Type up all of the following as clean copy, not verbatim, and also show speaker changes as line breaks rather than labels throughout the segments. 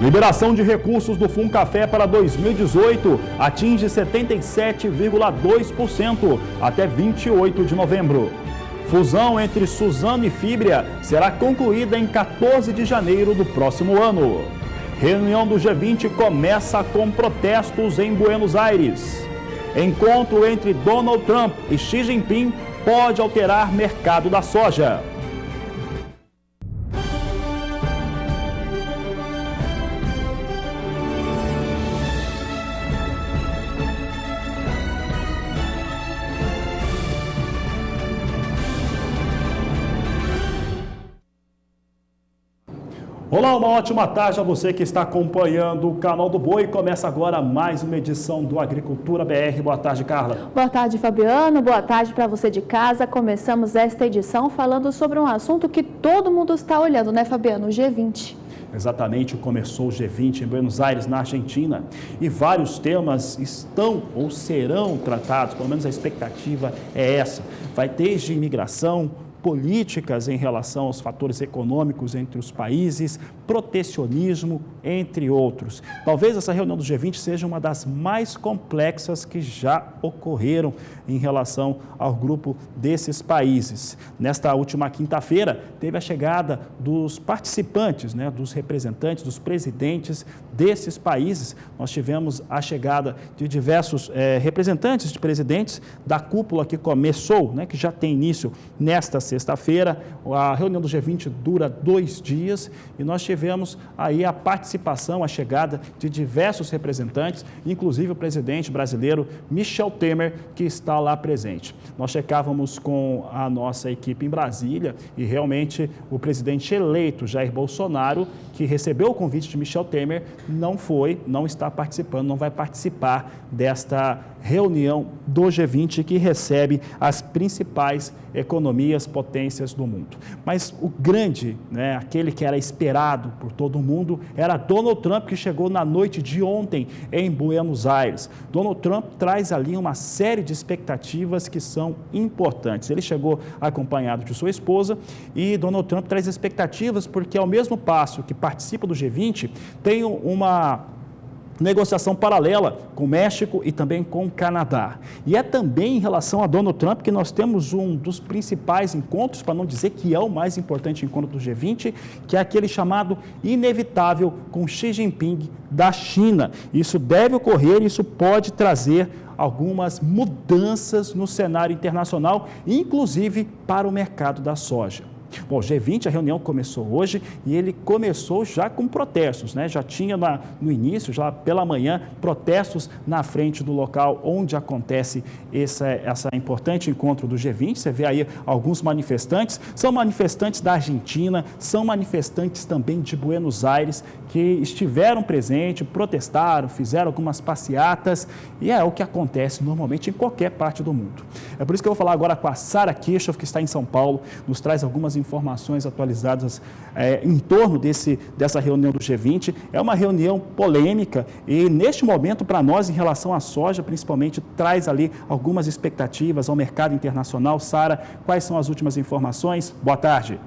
Liberação de recursos do Funcafé para 2018 atinge 77,2% até 28 de novembro. Fusão entre Suzano e Fibria será concluída em 14 de janeiro do próximo ano. Reunião do G20 começa com protestos em Buenos Aires. Encontro entre Donald Trump e Xi Jinping pode alterar mercado da soja. Olá, uma ótima tarde a você que está acompanhando o canal do Boi. Começa agora mais uma edição do Agricultura BR. Boa tarde, Carla.
Boa tarde, Fabiano. Boa tarde para você de casa. Começamos esta edição falando sobre um assunto que todo mundo está olhando, né, Fabiano? O G20.
Exatamente, começou o G20 em Buenos Aires, na Argentina, e vários temas estão ou serão tratados, pelo menos a expectativa é essa. Vai desde imigração, políticas em relação aos fatores econômicos entre os países, protecionismo, entre outros. Talvez essa reunião do G20 seja uma das mais complexas que já ocorreram em relação ao grupo desses países. Nesta última quinta-feira, teve a chegada dos participantes, dos representantes, dos presidentes desses países. Nós tivemos a chegada de diversos representantes de presidentes da cúpula que começou, que já tem início nesta sexta-feira. A reunião do G20 dura 2 dias e nós tivemos aí a participação, a chegada de diversos representantes, inclusive o presidente brasileiro Michel Temer, que está lá presente. Nós checávamos com a nossa equipe em Brasília e realmente o presidente eleito Jair Bolsonaro, que recebeu o convite de Michel Temer, não está participando, não vai participar desta reunião do G20 que recebe as principais economias, potências do mundo. Mas o grande, aquele que era esperado por todo mundo, era Donald Trump, que chegou na noite de ontem em Buenos Aires. Donald Trump traz ali uma série de expectativas que são importantes. Ele chegou acompanhado de sua esposa e Donald Trump traz expectativas porque, ao mesmo passo que participa do G20, tem uma negociação paralela com o México e também com o Canadá. E é também em relação a Donald Trump que nós temos um dos principais encontros, para não dizer que é o mais importante encontro do G20, que é aquele chamado inevitável com Xi Jinping da China. Isso deve ocorrer, isso pode trazer algumas mudanças no cenário internacional, inclusive para o mercado da soja. Bom, o G20, a reunião começou hoje e ele começou já com protestos, Já tinha no início, já pela manhã, protestos na frente do local onde acontece essa importante encontro do G20. Você vê aí alguns manifestantes, são manifestantes da Argentina, são manifestantes também de Buenos Aires, que estiveram presentes, protestaram, fizeram algumas passeatas e é o que acontece normalmente em qualquer parte do mundo. É por isso que eu vou falar agora com a Sara Kirchhoff, que está em São Paulo, nos traz algumas informações atualizadas em torno dessa reunião do G20. É uma reunião polêmica e, neste momento, para nós, em relação à soja, principalmente, traz ali algumas expectativas ao mercado internacional. Sara, quais são as últimas informações? Boa tarde.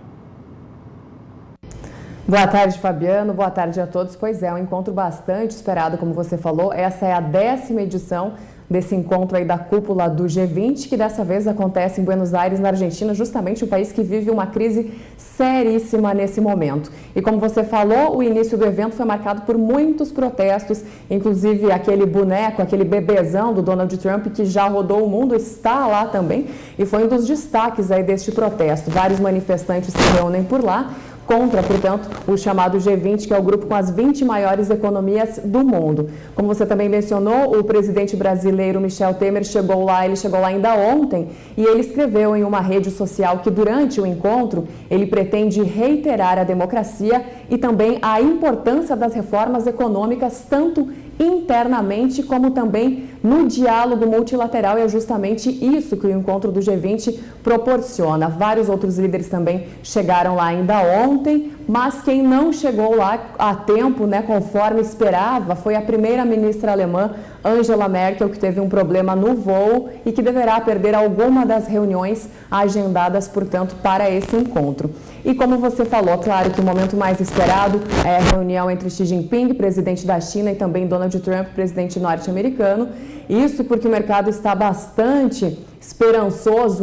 Boa tarde, Fabiano. Boa tarde a todos. Pois é, um encontro bastante esperado, como você falou. Essa é a 10ª edição desse encontro aí da cúpula do G20, que dessa vez acontece em Buenos Aires, na Argentina, justamente um país que vive uma crise seríssima nesse momento. E como você falou, o início do evento foi marcado por muitos protestos, inclusive aquele boneco, aquele bebezão do Donald Trump, que já rodou o mundo, está lá também, e foi um dos destaques aí deste protesto. Vários manifestantes se reúnem por lá, contra, portanto, o chamado G20, que é o grupo com as 20 maiores economias do mundo. Como você também mencionou, o presidente brasileiro Michel Temer chegou lá ainda ontem, e ele escreveu em uma rede social que durante o encontro ele pretende reiterar a democracia e também a importância das reformas econômicas, tanto internamente como também no diálogo multilateral, e é justamente isso que o encontro do G20 proporciona. Vários outros líderes também chegaram lá ainda ontem, mas quem não chegou lá a tempo, né, conforme esperava, foi a primeira-ministra alemã, Angela Merkel, que teve um problema no voo e que deverá perder alguma das reuniões agendadas, portanto, para esse encontro. E como você falou, claro que o momento mais esperado é a reunião entre Xi Jinping, presidente da China, e também Donald Trump, presidente norte-americano. Isso porque o mercado está bastante esperançoso,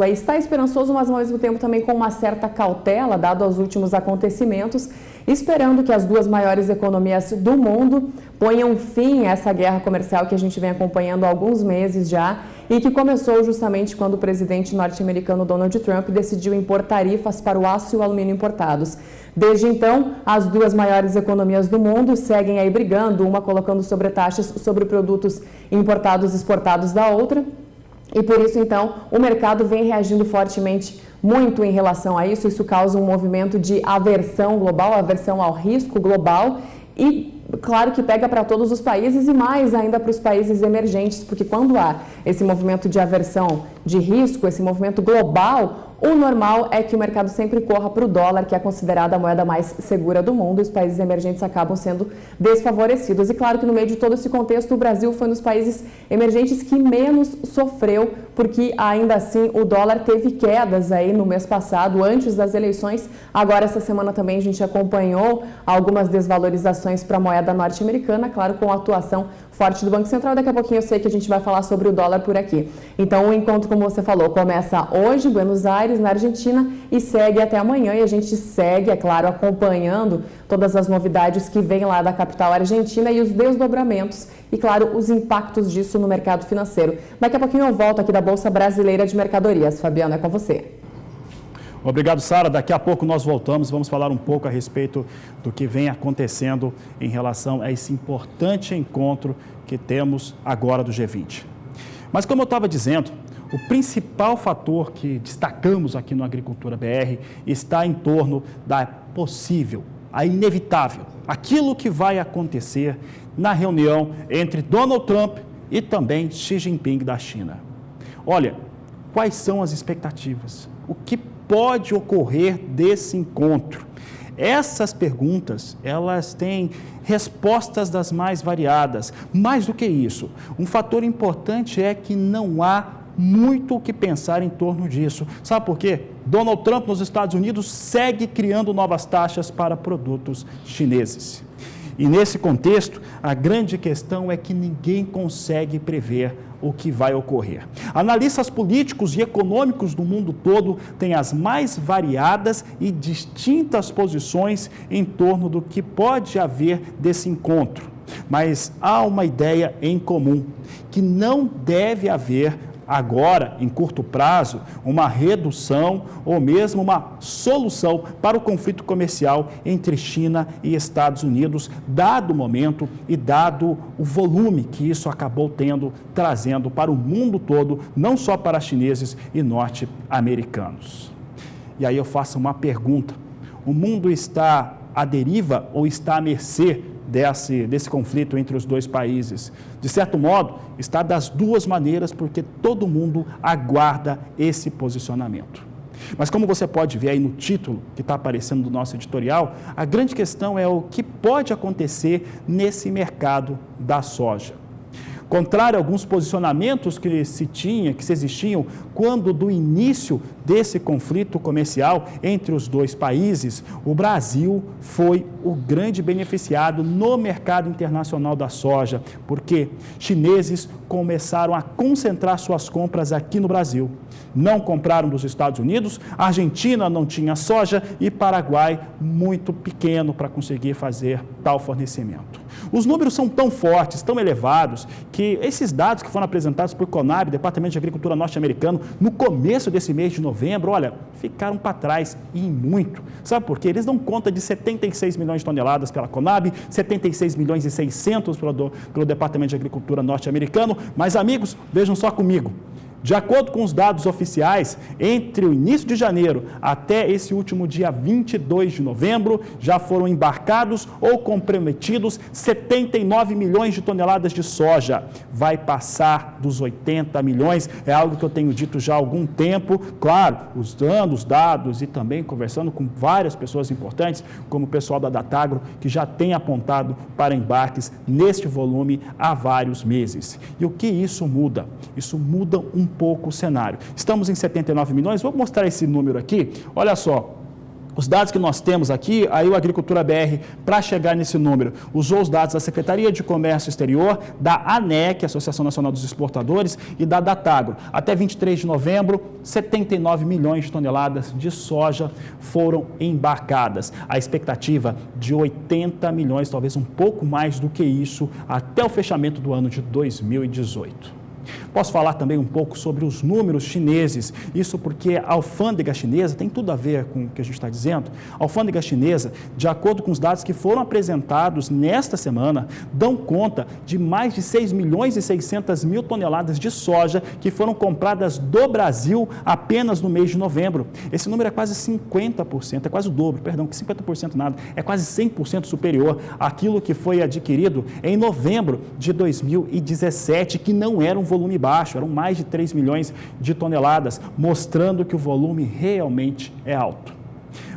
mas ao mesmo tempo também com uma certa cautela, dado aos últimos acontecimentos, esperando que as duas maiores economias do mundo ponham fim a essa guerra comercial que a gente vem acompanhando há alguns meses já e que começou justamente quando o presidente norte-americano Donald Trump decidiu impor tarifas para o aço e o alumínio importados. Desde então, as duas maiores economias do mundo seguem aí brigando, uma colocando sobretaxas sobre produtos importados e exportados da outra. E por isso, então, o mercado vem reagindo fortemente muito em relação a isso. Isso causa um movimento de aversão global, aversão ao risco global e, claro, que pega para todos os países e mais ainda para os países emergentes, porque quando há esse movimento de aversão de risco, esse movimento global, o normal é que o mercado sempre corra para o dólar, que é considerada a moeda mais segura do mundo, e os países emergentes acabam sendo desfavorecidos. E claro que no meio de todo esse contexto, o Brasil foi um dos países emergentes que menos sofreu, porque ainda assim o dólar teve quedas aí no mês passado, antes das eleições. Agora, essa semana também a gente acompanhou algumas desvalorizações para a moeda norte-americana, claro, com a atuação forte do Banco Central. Daqui a pouquinho eu sei que a gente vai falar sobre o dólar por aqui. Então, o encontro, como você falou, começa hoje, Buenos Aires, na Argentina, e segue até amanhã. E a gente segue, é claro, acompanhando todas as novidades que vêm lá da capital argentina e os desdobramentos e, claro, os impactos disso no mercado financeiro. Daqui a pouquinho eu volto aqui da Bolsa Brasileira de Mercadorias. Fabiano, é com você.
Obrigado, Sara. Daqui a pouco nós voltamos, vamos falar um pouco a respeito do que vem acontecendo em relação a esse importante encontro que temos agora do G20. Mas como eu estava dizendo, o principal fator que destacamos aqui no Agricultura BR está em torno da possível, a inevitável, aquilo que vai acontecer na reunião entre Donald Trump e também Xi Jinping da China. Olha, quais são as expectativas? O que pode ocorrer desse encontro? Essas perguntas, elas têm respostas das mais variadas. Mais do que isso, um fator importante é que não há muito o que pensar em torno disso. Sabe por quê? Donald Trump nos Estados Unidos segue criando novas taxas para produtos chineses. E nesse contexto, a grande questão é que ninguém consegue prever o que vai ocorrer. Analistas políticos e econômicos do mundo todo têm as mais variadas e distintas posições em torno do que pode haver desse encontro. Mas há uma ideia em comum, que não deve haver agora, em curto prazo, uma redução ou mesmo uma solução para o conflito comercial entre China e Estados Unidos, dado o momento e dado o volume que isso acabou trazendo para o mundo todo, não só para chineses e norte-americanos. E aí eu faço uma pergunta: o mundo está à deriva ou está à mercê desse conflito entre os dois países? De certo modo, está das duas maneiras, porque todo mundo aguarda esse posicionamento. Mas como você pode ver aí no título que está aparecendo do nosso editorial, a grande questão é o que pode acontecer nesse mercado da soja. Contrário a alguns posicionamentos que se existiam quando do início desse conflito comercial entre os dois países, o Brasil foi o grande beneficiado no mercado internacional da soja, porque chineses começaram a concentrar suas compras aqui no Brasil. Não compraram dos Estados Unidos, a Argentina não tinha soja e Paraguai muito pequeno para conseguir fazer tal fornecimento. Os números são tão fortes, tão elevados, que esses dados que foram apresentados por Conab, Departamento de Agricultura norte-americano, no começo desse mês de novembro, olha, ficaram para trás e muito. Sabe por quê? Eles dão conta de 76 milhões de toneladas pela Conab, 76 milhões e 600 pelo Departamento de Agricultura norte-americano, mas amigos, vejam só comigo, De acordo com os dados oficiais, entre o início de janeiro até esse último dia 22 de novembro, já foram embarcados ou comprometidos 79 milhões de toneladas de soja. Vai passar dos 80 milhões, é algo que eu tenho dito já há algum tempo. Claro, usando os dados e também conversando com várias pessoas importantes, como o pessoal da Datagro, que já tem apontado para embarques neste volume há vários meses. E o que isso muda? Isso muda um pouco o cenário. Estamos em 79 milhões, vou mostrar esse número aqui. Olha só, os dados que nós temos aqui, aí o Agricultura BR, para chegar nesse número, usou os dados da Secretaria de Comércio Exterior, da ANEC, Associação Nacional dos Exportadores, e da Datagro. Até 23 de novembro, 79 milhões de toneladas de soja foram embarcadas. A expectativa de 80 milhões, talvez um pouco mais do que isso, até o fechamento do ano de 2018. Posso falar também um pouco sobre os números chineses, isso porque a alfândega chinesa tem tudo a ver com o que a gente está dizendo. A alfândega chinesa, de acordo com os dados que foram apresentados nesta semana, dão conta de mais de 6 milhões e 600 mil toneladas de soja que foram compradas do Brasil apenas no mês de novembro. Esse número é quase 50%, é quase o dobro, perdão, que 50% nada, é quase 100% superior àquilo que foi adquirido em novembro de 2017, que não era um volume baixo, eram mais de 3 milhões de toneladas, mostrando que o volume realmente é alto.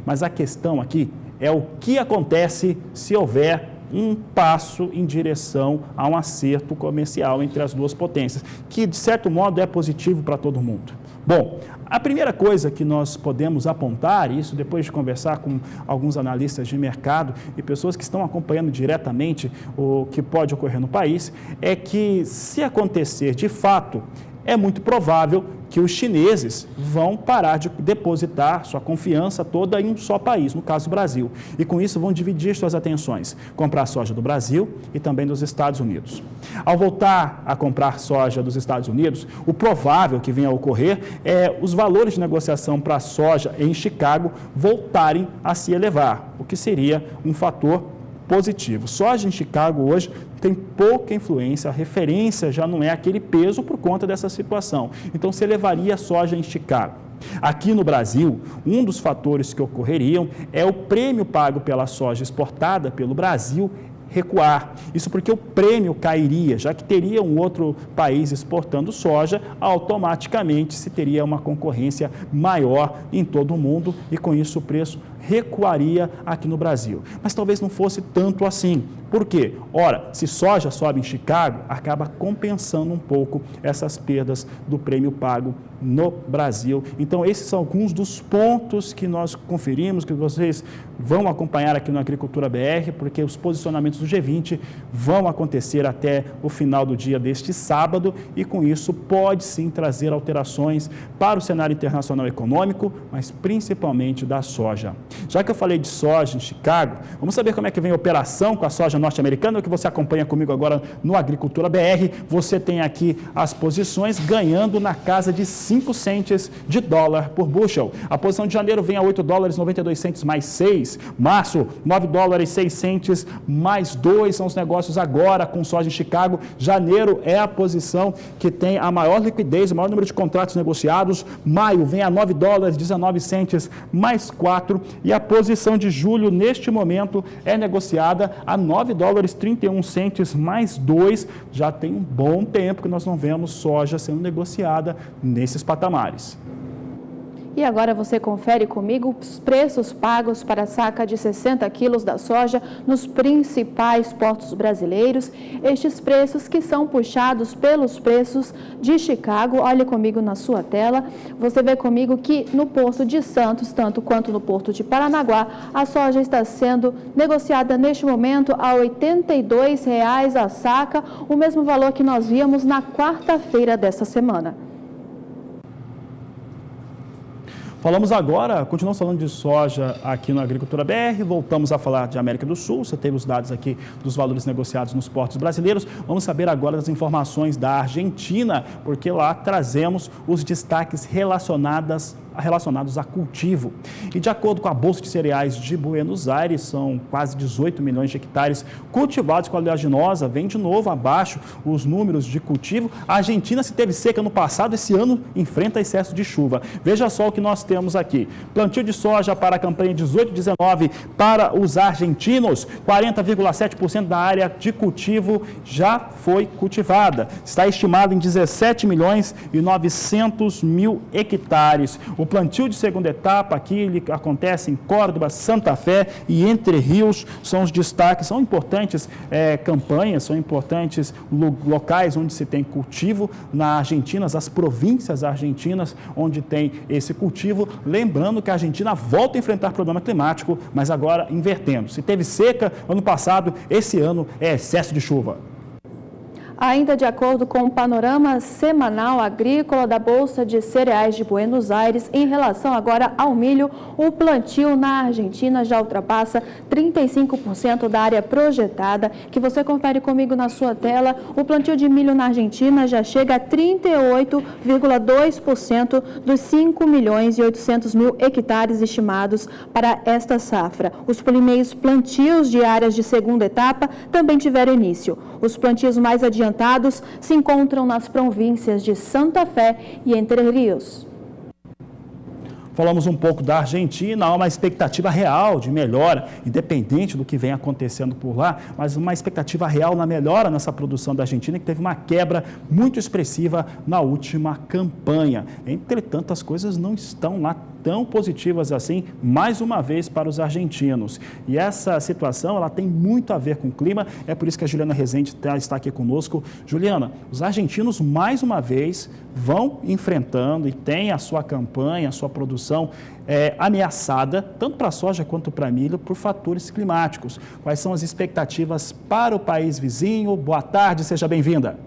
Mas a questão aqui é o que acontece se houver um passo em direção a um acerto comercial entre as duas potências, que de certo modo é positivo para todo mundo. Bom, a primeira coisa que nós podemos apontar, isso depois de conversar com alguns analistas de mercado e pessoas que estão acompanhando diretamente o que pode ocorrer no país, é que se acontecer de fato, é muito provável que os chineses vão parar de depositar sua confiança toda em um só país, no caso o Brasil. E com isso vão dividir suas atenções, comprar soja do Brasil e também dos Estados Unidos. Ao voltar a comprar soja dos Estados Unidos, o provável que venha a ocorrer é os valores de negociação para a soja em Chicago voltarem a se elevar, o que seria um fator positivo. Soja em Chicago hoje tem pouca influência, a referência já não é aquele peso por conta dessa situação. Então, se elevaria a soja em Chicago. Aqui no Brasil, um dos fatores que ocorreriam é o prêmio pago pela soja exportada pelo Brasil recuar. Isso porque o prêmio cairia, já que teria um outro país exportando soja, automaticamente se teria uma concorrência maior em todo o mundo e com isso o preço recuaria aqui no Brasil. Mas talvez não fosse tanto assim. Por quê? Ora, se soja sobe em Chicago, acaba compensando um pouco essas perdas do prêmio pago no Brasil. Então, esses são alguns dos pontos que nós conferimos, que vocês vão acompanhar aqui no Agricultura BR, porque os posicionamentos do G20 vão acontecer até o final do dia deste sábado e, com isso, pode sim trazer alterações para o cenário internacional econômico, mas principalmente da soja. Já que eu falei de soja em Chicago, vamos saber como é que vem a operação com a soja norte-americana, que você acompanha comigo agora no Agricultura BR. Você tem aqui as posições ganhando na casa de 5 centes de dólar por bushel. A posição de janeiro vem a 8 dólares 92 centes mais 6. Março, 9 dólares 6 centes mais 2 são os negócios agora com soja em Chicago. Janeiro é a posição que tem a maior liquidez, o maior número de contratos negociados. Maio vem a 9 dólares 19 centes mais 4. E a posição de julho, neste momento, é negociada a 9 dólares 31 centes mais 2. Já tem um bom tempo que nós não vemos soja sendo negociada nesses patamares.
E agora você confere comigo os preços pagos para a saca de 60 quilos da soja nos principais portos brasileiros. Estes preços que são puxados pelos preços de Chicago. Olhe comigo na sua tela. Você vê comigo que no Porto de Santos, tanto quanto no Porto de Paranaguá, a soja está sendo negociada neste momento a R$ 82,00 a saca, o mesmo valor que nós víamos na quarta-feira desta semana.
Falamos agora, continuamos falando de soja aqui no Agricultura BR, voltamos a falar de América do Sul, você teve os dados aqui dos valores negociados nos portos brasileiros. Vamos saber agora das informações da Argentina, porque lá trazemos os destaques relacionados relacionados a cultivo. E de acordo com a Bolsa de Cereais de Buenos Aires, são quase 18 milhões de hectares cultivados com oleaginosa, vem de novo abaixo os números de cultivo. A Argentina, se teve seca no passado, esse ano enfrenta excesso de chuva. Veja só o que nós temos aqui. Plantio de soja para a campanha 18-19 para os argentinos, 40,7% da área de cultivo já foi cultivada. Está estimado em 17 milhões e 900 mil hectares. O plantio de segunda etapa aqui ele acontece em Córdoba, Santa Fé e Entre Rios, são os destaques, são importantes campanhas, são importantes locais onde se tem cultivo na Argentina, as províncias argentinas onde tem esse cultivo. Lembrando que a Argentina volta a enfrentar problema climático, mas agora invertendo. Se teve seca ano passado, esse ano é excesso de chuva.
Ainda de acordo com o panorama semanal agrícola da Bolsa de Cereais de Buenos Aires, em relação agora ao milho, o plantio na Argentina já ultrapassa 35% da área projetada, que você confere comigo na sua tela. O plantio de milho na Argentina já chega a 38,2% dos 5 milhões e 800 mil hectares estimados para esta safra. Os primeiros plantios de áreas de segunda etapa também tiveram início. Os plantios mais adiantados se encontram nas províncias de Santa Fé e Entre Rios.
Falamos um pouco da Argentina, há uma expectativa real de melhora, independente do que vem acontecendo por lá, mas uma expectativa real na melhora nessa produção da Argentina, que teve uma quebra muito expressiva na última campanha. Entretanto, as coisas não estão lá tão positivas assim, mais uma vez, para os argentinos. E essa situação, ela tem muito a ver com o clima, é por isso que a Juliana Rezende está aqui conosco. Juliana, os argentinos, mais uma vez, vão enfrentando e têm a sua campanha, a sua produção ameaçada, tanto para a soja quanto para milho, por fatores climáticos. Quais são as expectativas para o país vizinho? Boa tarde, seja bem-vinda.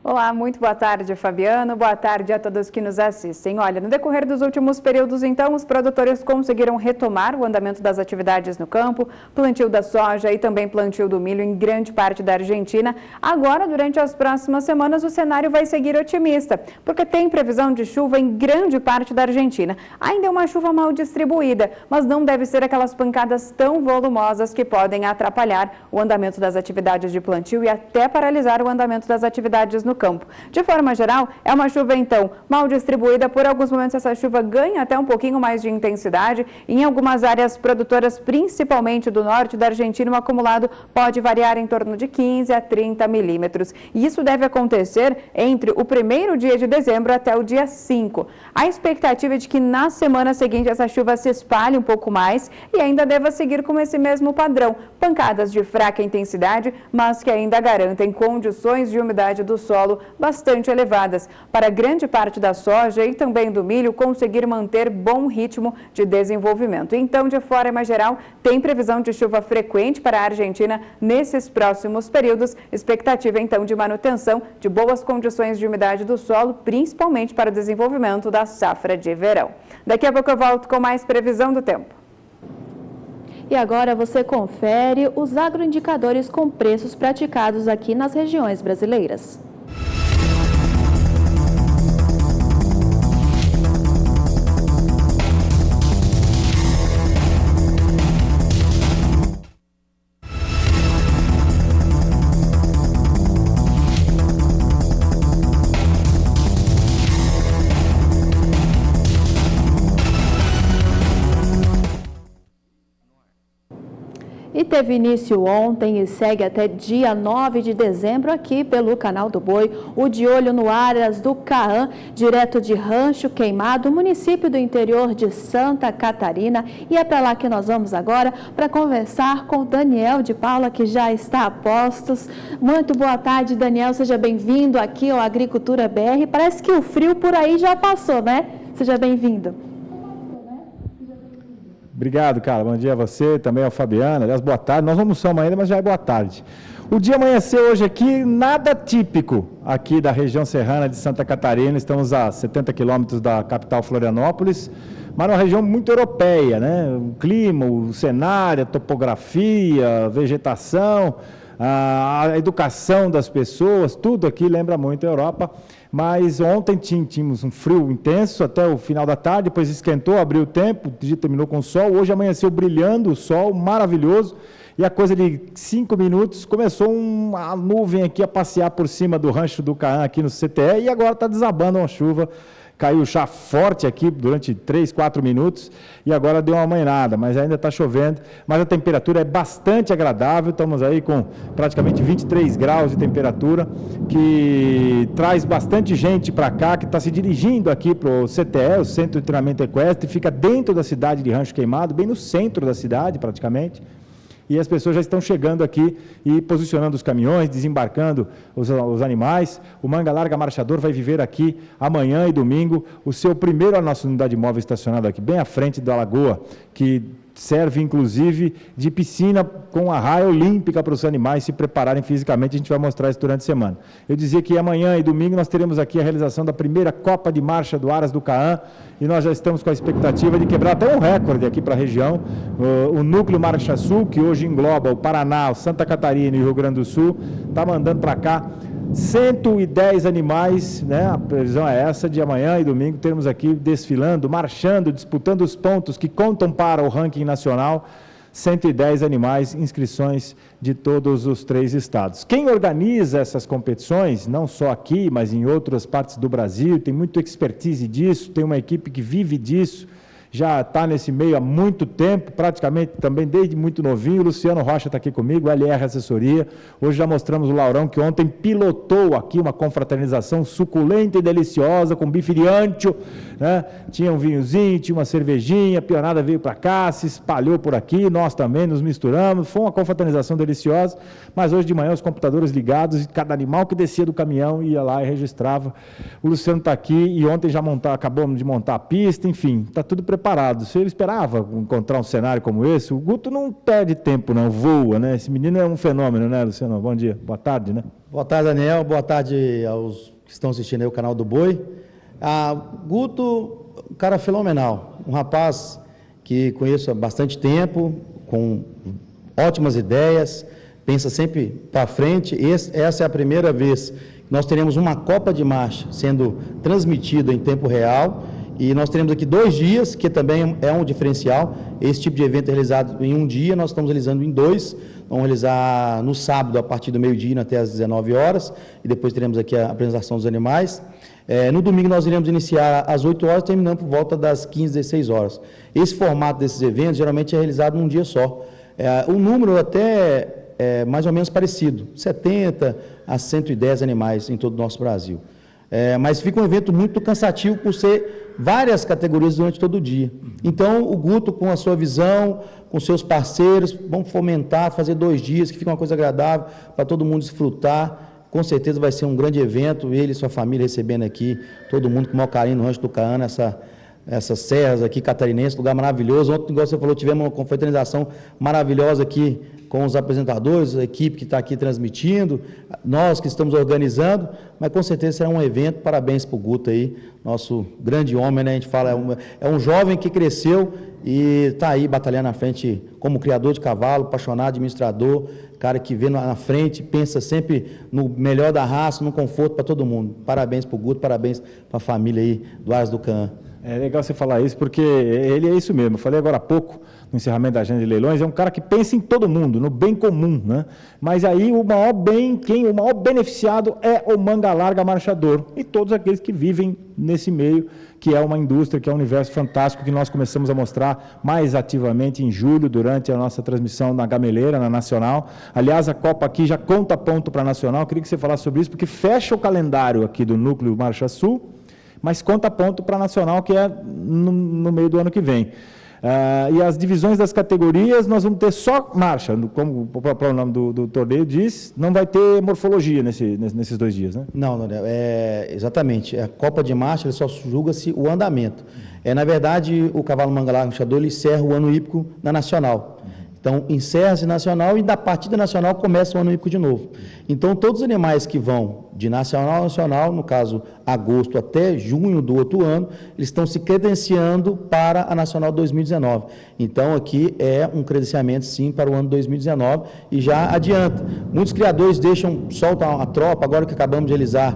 Olá, muito boa tarde, Fabiano. Boa tarde a todos que nos assistem. Olha, no decorrer dos últimos períodos, então, os produtores conseguiram retomar o andamento das atividades no campo, plantio da soja e também plantio do milho em grande parte da Argentina. Agora, durante as próximas semanas, o cenário vai seguir otimista, porque tem previsão de chuva em grande parte da Argentina. Ainda é uma chuva mal distribuída, mas não deve ser aquelas pancadas tão volumosas que podem atrapalhar o andamento das atividades de plantio e até paralisar o andamento das atividades no campo. De forma geral, é uma chuva, então, mal distribuída. Por alguns momentos, essa chuva ganha até um pouquinho mais de intensidade. Em algumas áreas produtoras, principalmente do norte da Argentina, o acumulado pode variar em torno de 15 a 30 milímetros. E isso deve acontecer entre o primeiro dia de dezembro até o dia 5. A expectativa é de que na semana seguinte essa chuva se espalhe um pouco mais e ainda deva seguir com esse mesmo padrão. Pancadas de fraca intensidade, mas que ainda garantem condições de umidade do solo bastante elevadas, para grande parte da soja e também do milho conseguir manter bom ritmo de desenvolvimento. Então, de forma geral, tem previsão de chuva frequente para a Argentina nesses próximos períodos. Expectativa, então, de manutenção de boas condições de umidade do solo, principalmente para o desenvolvimento da safra de verão. Daqui a pouco eu volto com mais previsão do tempo.
E agora você confere os agroindicadores com preços praticados aqui nas regiões brasileiras. E teve início ontem e segue até dia 9 de dezembro aqui pelo Canal do Boi, o De Olho no Aras do Caã, direto de Rancho Queimado, município do interior de Santa Catarina. E é para lá que nós vamos agora para conversar com o Daniel de Paula, que já está a postos. Muito boa tarde, Daniel, seja bem-vindo aqui ao Agricultura BR. Parece que o frio por aí já passou, né? Seja bem-vindo.
Obrigado, cara. Bom dia a você, também ao Fabiano. Aliás, boa tarde. Nós não almoçamos ainda, mas já é boa tarde. O dia amanheceu hoje aqui, nada típico aqui da região serrana de Santa Catarina. Estamos a 70 quilômetros da capital Florianópolis, mas uma região muito europeia, né? O clima, o cenário, a topografia, a vegetação, a educação das pessoas, tudo aqui lembra muito a Europa. Mas ontem tínhamos um frio intenso até o final da tarde, depois esquentou, abriu o tempo, o dia terminou com sol, hoje amanheceu brilhando o sol, maravilhoso, e a coisa de 5 minutos começou uma nuvem aqui a passear por cima do rancho do Caã aqui no CTE, e agora está desabando uma chuva. Caiu já forte aqui durante 3, 4 minutos e agora deu uma amainada, mas ainda está chovendo, mas a temperatura é bastante agradável, estamos aí com praticamente 23 graus de temperatura, que traz bastante gente para cá, que está se dirigindo aqui para o CTE, o Centro de Treinamento Equestre, fica dentro da cidade de Rancho Queimado, bem no centro da cidade praticamente. E as pessoas já estão chegando aqui e posicionando os caminhões, desembarcando os animais. O Manga Larga Marchador vai viver aqui amanhã e domingo o seu primeiro, a nossa unidade móvel estacionada aqui, bem à frente da lagoa, que serve inclusive de piscina com a raia olímpica para os animais se prepararem fisicamente. A gente vai mostrar isso durante a semana. Eu dizia que amanhã e domingo nós teremos aqui a realização da primeira Copa de Marcha do Aras do Caã, e nós já estamos com a expectativa de quebrar até um recorde aqui para a região. O Núcleo Marcha Sul, que hoje engloba o Paraná, o Santa Catarina e o Rio Grande do Sul, está mandando para cá 110 animais, né? A previsão é essa, de amanhã e domingo termos aqui desfilando, marchando, disputando os pontos que contam para o ranking nacional. 110 animais, inscrições de todos os 3 estados. Quem organiza essas competições, não só aqui, mas em outras partes do Brasil, tem muita expertise disso, tem uma equipe que vive disso, já está nesse meio há muito tempo, praticamente também desde muito novinho. O Luciano Rocha está aqui comigo, o LR Assessoria. Hoje já mostramos o Laurão, que ontem pilotou aqui uma confraternização suculenta e deliciosa, com bife de ancho, né? Tinha um vinhozinho, tinha uma cervejinha, a pionada veio para cá, se espalhou por aqui, nós também nos misturamos, foi uma confraternização deliciosa, mas hoje de manhã os computadores ligados, e cada animal que descia do caminhão ia lá e registrava. O Luciano está aqui e ontem já acabamos de montar a pista, enfim, está tudo preparado. Se ele esperava encontrar um cenário como esse, o Guto não perde tempo, não, voa, né? Esse menino é um fenômeno, né, Luciano? Bom dia, boa tarde, né?
Boa tarde, Daniel, boa tarde aos que estão assistindo aí o canal do Boi. Guto, um cara fenomenal, um rapaz que conheço há bastante tempo, com ótimas ideias, pensa sempre para frente. Essa é a primeira vez que nós teremos uma Copa de Marcha sendo transmitida em tempo real. E nós teremos aqui 2 dias, que também é um diferencial. Esse tipo de evento é realizado em um dia, nós estamos realizando em 2. Vamos realizar no sábado, a partir do meio-dia até às 19 horas, e depois teremos aqui a apresentação dos animais. No domingo nós iremos iniciar às 8 horas, terminando por volta das 15, 16 horas. Esse formato desses eventos geralmente é realizado num dia só. O número até é mais ou menos parecido, 70 a 110 animais em todo o nosso Brasil. Mas fica um evento muito cansativo por ser várias categorias durante todo o dia. Então, o Guto, com a sua visão, com seus parceiros, vamos fomentar, fazer 2 dias, que fica uma coisa agradável para todo mundo desfrutar. Com certeza vai ser um grande evento, ele e sua família recebendo aqui, todo mundo com o maior carinho no Rancho do Caã, essas serras aqui catarinenses, lugar maravilhoso. Ontem, igual você falou, tivemos uma confraternização maravilhosa aqui com os apresentadores, a equipe que está aqui transmitindo, nós que estamos organizando, mas com certeza será um evento. Parabéns para o Guto aí, nosso grande homem, né? A gente fala, é um jovem que cresceu e está aí batalhando na frente como criador de cavalo, apaixonado, administrador, cara que vê na frente, pensa sempre no melhor da raça, no conforto para todo mundo. Parabéns para o Guto, parabéns para a família aí do Aras do Caã.
É legal você falar isso, porque ele é isso mesmo. Eu falei agora há pouco, no encerramento da agenda de leilões, é um cara que pensa em todo mundo, no bem comum, né? Mas aí o maior beneficiado é o Manga Larga Marchador e todos aqueles que vivem nesse meio, que é uma indústria, que é um universo fantástico, que nós começamos a mostrar mais ativamente em julho, durante a nossa transmissão na Gameleira, na Nacional. Aliás, a Copa aqui já conta ponto para a Nacional. Eu queria que você falasse sobre isso, porque fecha o calendário aqui do Núcleo Marcha Sul, mas conta ponto para a Nacional, que é no meio do ano que vem. E as divisões das categorias, nós vamos ter só marcha, como o próprio nome do torneio diz, não vai ter morfologia nesses 2 dias, né?
Não, exatamente. A Copa de Marcha, ele só julga-se o andamento. Na verdade, o cavalo Manga Larga Marchador, ele encerra o ano hípico na Nacional. Então, encerra-se Nacional e da partida nacional começa o ano hípico de novo. Então, todos os animais que vão de nacional a nacional, no caso, agosto até junho do outro ano, eles estão se credenciando para a Nacional 2019. Então, aqui é um credenciamento, sim, para o ano 2019 e já adianta. Muitos criadores soltam a tropa, agora que acabamos de realizar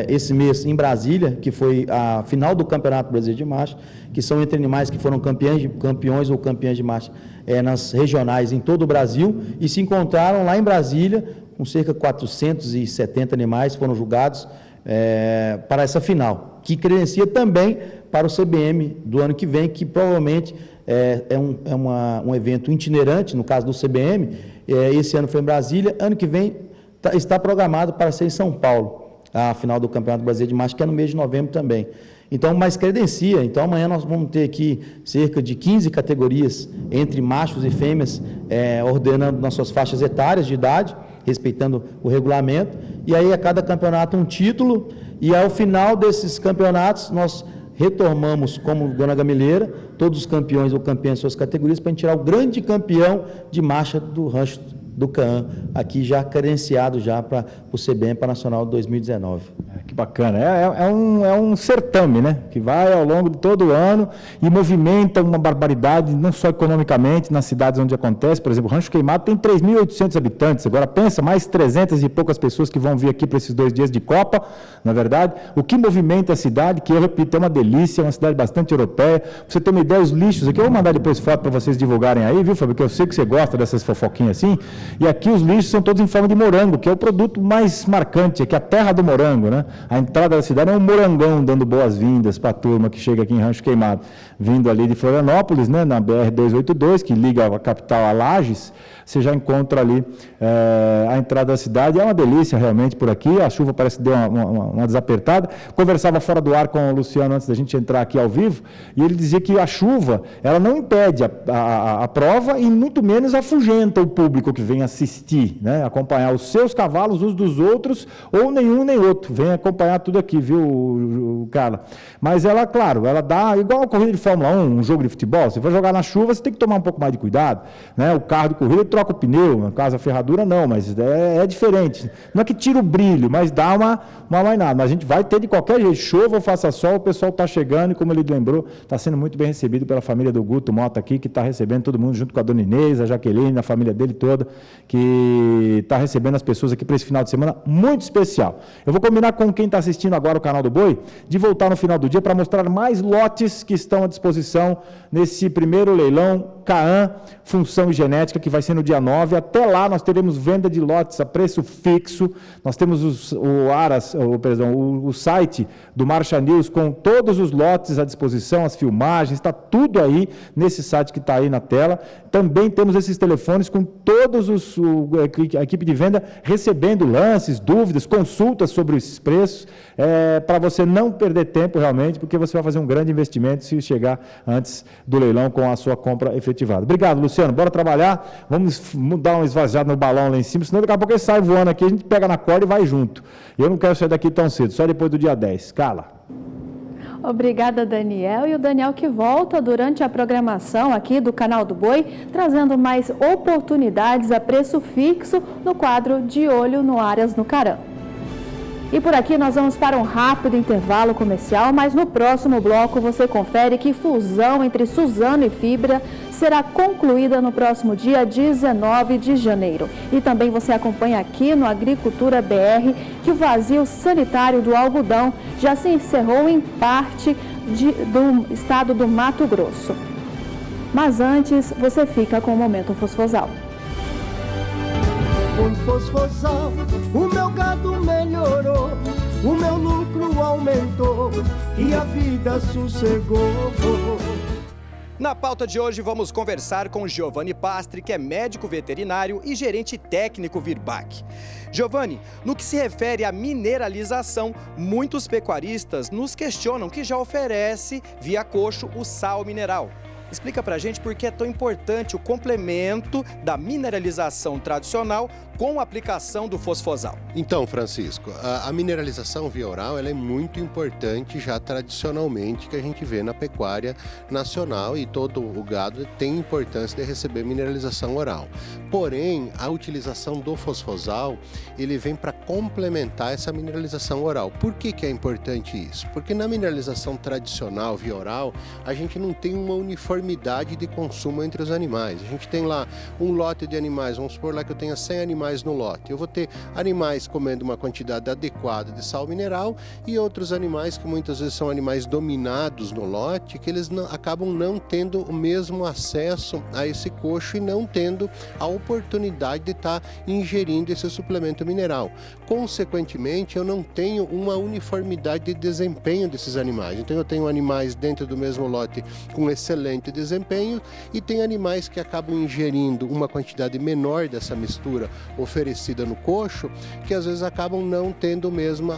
esse mês em Brasília, que foi a final do Campeonato Brasileiro de Marcha, que são entre animais que foram campeões ou campeãs de marcha nas regionais em todo o Brasil, e se encontraram lá em Brasília, com cerca de 470 animais foram julgados para essa final, que credencia também para o CBM do ano que vem, que provavelmente é um evento itinerante, no caso do CBM, esse ano foi em Brasília, ano que vem está programado para ser em São Paulo, a final do Campeonato Brasileiro de Marcha, que é no mês de novembro também. Então, mais credencia. Então, amanhã nós vamos ter aqui cerca de 15 categorias entre machos e fêmeas, ordenando nas suas faixas etárias de idade, respeitando o regulamento. E aí, a cada campeonato, um título. E ao final desses campeonatos, nós retomamos, como Dona Gameleira, todos os campeões ou campeãs em suas categorias, para a gente tirar o grande campeão de marcha do rancho do CAAM, aqui já credenciado já para o CBM para a Nacional 2019.
Que bacana. É um certame, né? Que vai ao longo de todo o ano e movimenta uma barbaridade, não só economicamente, nas cidades onde acontece. Por exemplo, o Rancho Queimado tem 3.800 habitantes. Agora pensa, mais 300 e poucas pessoas que vão vir aqui para esses 2 dias de Copa, na verdade. O que movimenta a cidade, que eu repito, é uma delícia, é uma cidade bastante europeia. Pra você ter uma ideia, os lixos aqui, eu vou mandar depois foto para vocês divulgarem aí, viu, Fábio? Porque eu sei que você gosta dessas fofoquinhas assim. E aqui os lixos são todos em forma de morango, que é o produto mais marcante, aqui é a terra do morango, né? A entrada da cidade é um morangão dando boas-vindas para a turma que chega aqui em Rancho Queimado, vindo ali de Florianópolis, né, na BR-282, que liga a capital a Lages. Você já encontra ali a entrada da cidade. É uma delícia realmente por aqui. A chuva parece que deu uma desapertada. Conversava fora do ar com o Luciano antes da gente entrar aqui ao vivo, e ele dizia que a chuva ela não impede a prova e muito menos afugenta o público que vem assistir, né? Acompanhar os seus cavalos, os dos outros, ou nenhum nem outro. Vem acompanhar tudo aqui, viu, Carla? Mas ela, claro, ela dá, igual a corrida de Fórmula 1, um jogo de futebol, você vai jogar na chuva, você tem que tomar um pouco mais de cuidado, né? O carro de corrida troca o pneu, no caso a ferradura não, mas é diferente. Não é que tira o brilho, mas dá uma mainada. Mas a gente vai ter de qualquer jeito, chova ou faça sol, o pessoal está chegando e, como ele lembrou, está sendo muito bem recebido pela família do Guto Mota aqui, que está recebendo todo mundo junto com a Dona Inês, a Jaqueline, a família dele toda, que está recebendo as pessoas aqui para esse final de semana muito especial. Eu vou combinar com quem está assistindo agora o Canal do Boi, de voltar no final do dia para mostrar mais lotes que estão à disposição nesse primeiro leilão CAAM, Função e Genética, que vai ser no dia 9. Até lá nós teremos venda de lotes a preço fixo. Nós temos o site do Marcha News com todos os lotes à disposição, as filmagens, está tudo aí nesse site que está aí na tela. Também temos esses telefones com todos a equipe de venda recebendo lances, dúvidas, consultas sobre esses preços, para você não perder tempo realmente, porque você vai fazer um grande investimento se chegar antes do leilão com a sua compra efetivada. Obrigado, Luciano. Bora trabalhar. Vamos dar um esvaziado no balão lá em cima, senão daqui a pouco ele sai voando aqui, a gente pega na corda e vai junto. Eu não quero sair daqui tão cedo, só depois do dia 10. Cala.
Obrigada, Daniel. E o Daniel que volta durante a programação aqui do Canal do Boi, trazendo mais oportunidades a preço fixo no quadro De Olho no Áreas no CAAM. E por aqui nós vamos para um rápido intervalo comercial, mas no próximo bloco você confere que fusão entre Suzano e Fibra será concluída no próximo dia 19 de janeiro. E também você acompanha aqui no Agricultura BR que o vazio sanitário do algodão já se encerrou em parte do estado do Mato Grosso. Mas antes, você fica com o Momento Fosfosal.
Com Fosfosal, o meu gado melhorou, o meu lucro aumentou e a vida sossegou.
Na pauta de hoje vamos conversar com Giovanni Pastri, que é médico veterinário e gerente técnico Virbac. Giovanni, no que se refere à mineralização, muitos pecuaristas nos questionam que já oferece via coxo o sal mineral. explica pra gente por que é tão importante o complemento da mineralização tradicional com a aplicação do fosfosal.
Então, Francisco, a mineralização via oral ela é muito importante já tradicionalmente que a gente vê na pecuária nacional e todo o gado tem importância de receber mineralização oral. Porém, a utilização do fosfosal, ele vem para complementar essa mineralização oral. Por que é importante isso? Porque na mineralização tradicional via oral, a gente não tem uma uniformidade de consumo entre os animais. A gente tem lá um lote de animais, vamos supor lá que eu tenha 100 animais no lote. Eu vou ter animais comendo uma quantidade adequada de sal mineral e outros animais que muitas vezes são animais dominados no lote, que eles acabam não tendo o mesmo acesso a esse coxo e não tendo a oportunidade de estar ingerindo esse suplemento mineral. Consequentemente, eu não tenho uma uniformidade de desempenho desses animais. Então, eu tenho animais dentro do mesmo lote com excelente desempenho e tem animais que acabam ingerindo uma quantidade menor dessa mistura oferecida no coxo, que às vezes acabam não tendo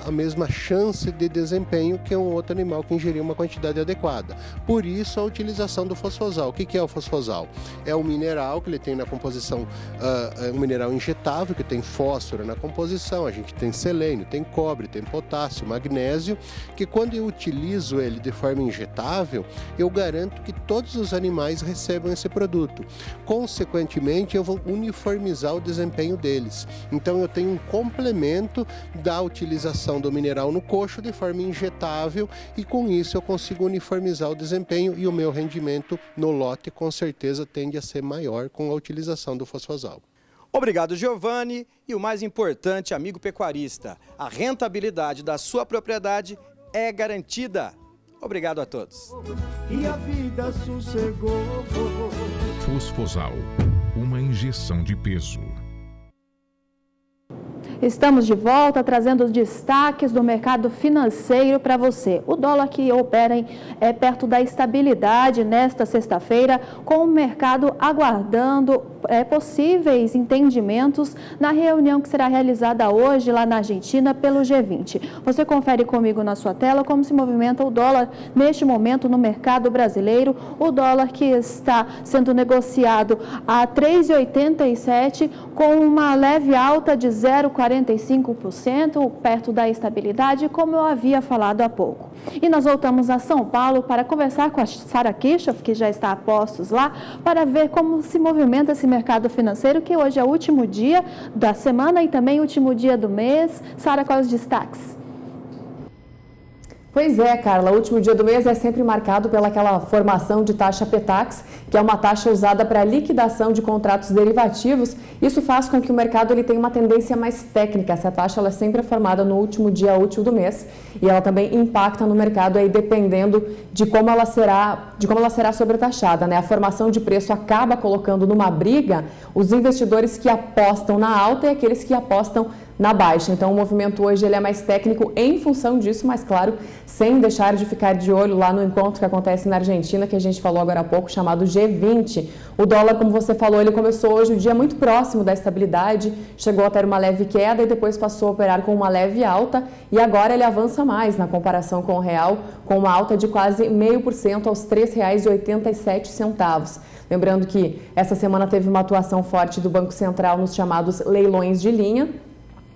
a mesma chance de desempenho que um outro animal que ingeriu uma quantidade adequada. Por isso, a utilização do fosfosal. O que é o fosfosal? É um mineral que ele tem na composição, um mineral injetável, que tem fósforo na composição, a gente tem selênio, tem cobre, tem potássio, magnésio, que quando eu utilizo ele de forma injetável, eu garanto que todos os animais recebam esse produto. Consequentemente, eu vou uniformizar o desempenho deles. Então, eu tenho um complemento da utilização do mineral no coxo de forma injetável e com isso eu consigo uniformizar o desempenho e o meu rendimento no lote com certeza tende a ser maior com a utilização do fosfosal.
Obrigado, Giovanni. E o mais importante, amigo pecuarista, a rentabilidade da sua propriedade é garantida. Obrigado a todos.
E a vida sossegou.
Fosfosal, uma injeção de peso.
Estamos de volta trazendo os destaques do mercado financeiro para você. O dólar que opera perto da estabilidade nesta sexta-feira, com o mercado aguardando possíveis entendimentos na reunião que será realizada hoje lá na Argentina pelo G20. Você confere comigo na sua tela como se movimenta o dólar neste momento no mercado brasileiro. O dólar que está sendo negociado a R$ 3,87 com uma leve alta de 0,45%, perto da estabilidade, como eu havia falado há pouco. E nós voltamos a São Paulo para conversar com a Sara Kirchhoff, que já está a postos lá, para ver como se movimenta esse mercado financeiro, que hoje é o último dia da semana e também o último dia do mês. Sara, quais os destaques?
Pois é, Carla, o último dia do mês é sempre marcado pelaquela formação de taxa PETAX, que é uma taxa usada para liquidação de contratos derivativos. Isso faz com que o mercado tenha uma tendência mais técnica. Essa taxa ela sempre é formada no último dia útil do mês e ela também impacta no mercado aí dependendo de como ela será sobretaxada, né? A formação de preço acaba colocando numa briga os investidores que apostam na alta e aqueles que apostam na baixa. Então, o movimento hoje ele é mais técnico em função disso, mas claro, sem deixar de ficar de olho lá no encontro que acontece na Argentina, que a gente falou agora há pouco, chamado G20. O dólar, como você falou, ele começou hoje o dia muito próximo da estabilidade, chegou a ter uma leve queda e depois passou a operar com uma leve alta e agora ele avança mais na comparação com o real, com uma alta de quase 0,5% aos R$ 3,87. Lembrando que essa semana teve uma atuação forte do Banco Central nos chamados leilões de linha,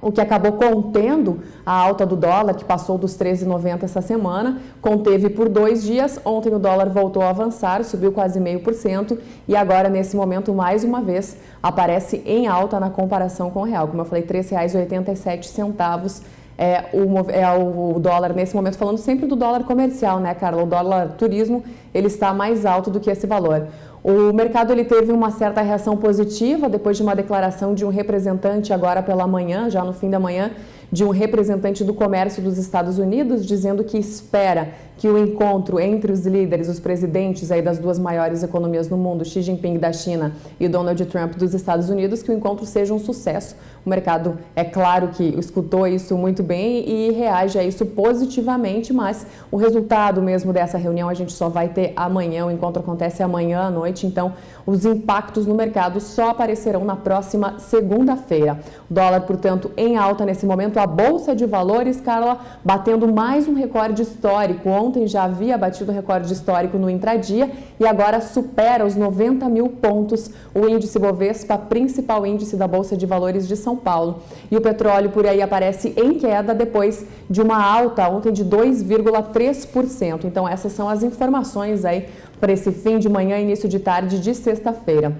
o que acabou contendo a alta do dólar, que passou dos 13,90 essa semana, conteve por 2 dias. Ontem o dólar voltou a avançar, subiu quase 0,5% e agora, nesse momento, mais uma vez, aparece em alta na comparação com o real. Como eu falei, R$ 3,87 é o dólar nesse momento, falando sempre do dólar comercial, né, Carla? O dólar turismo, ele está mais alto do que esse valor. O mercado ele teve uma certa reação positiva depois de uma declaração de um representante agora pela manhã, já no fim da manhã, de um representante do comércio dos Estados Unidos, dizendo que espera que o encontro entre os líderes, os presidentes aí das duas maiores economias no mundo, Xi Jinping da China e Donald Trump dos Estados Unidos, que o encontro seja um sucesso. o mercado, é claro que escutou isso muito bem e reage a isso positivamente, mas o resultado mesmo dessa reunião a gente só vai ter amanhã, o encontro acontece amanhã à noite, então os impactos no mercado só aparecerão na próxima segunda-feira. O dólar, portanto, em alta nesse momento, a Bolsa de Valores, Carla, batendo mais um recorde histórico. Ontem já havia batido o recorde histórico no intradia e agora supera os 90 mil pontos o índice Bovespa, principal índice da Bolsa de Valores de São Paulo. E o petróleo por aí aparece em queda depois de uma alta ontem de 2,3%. Então essas são as informações aí para esse fim de manhã, início de tarde de sexta-feira.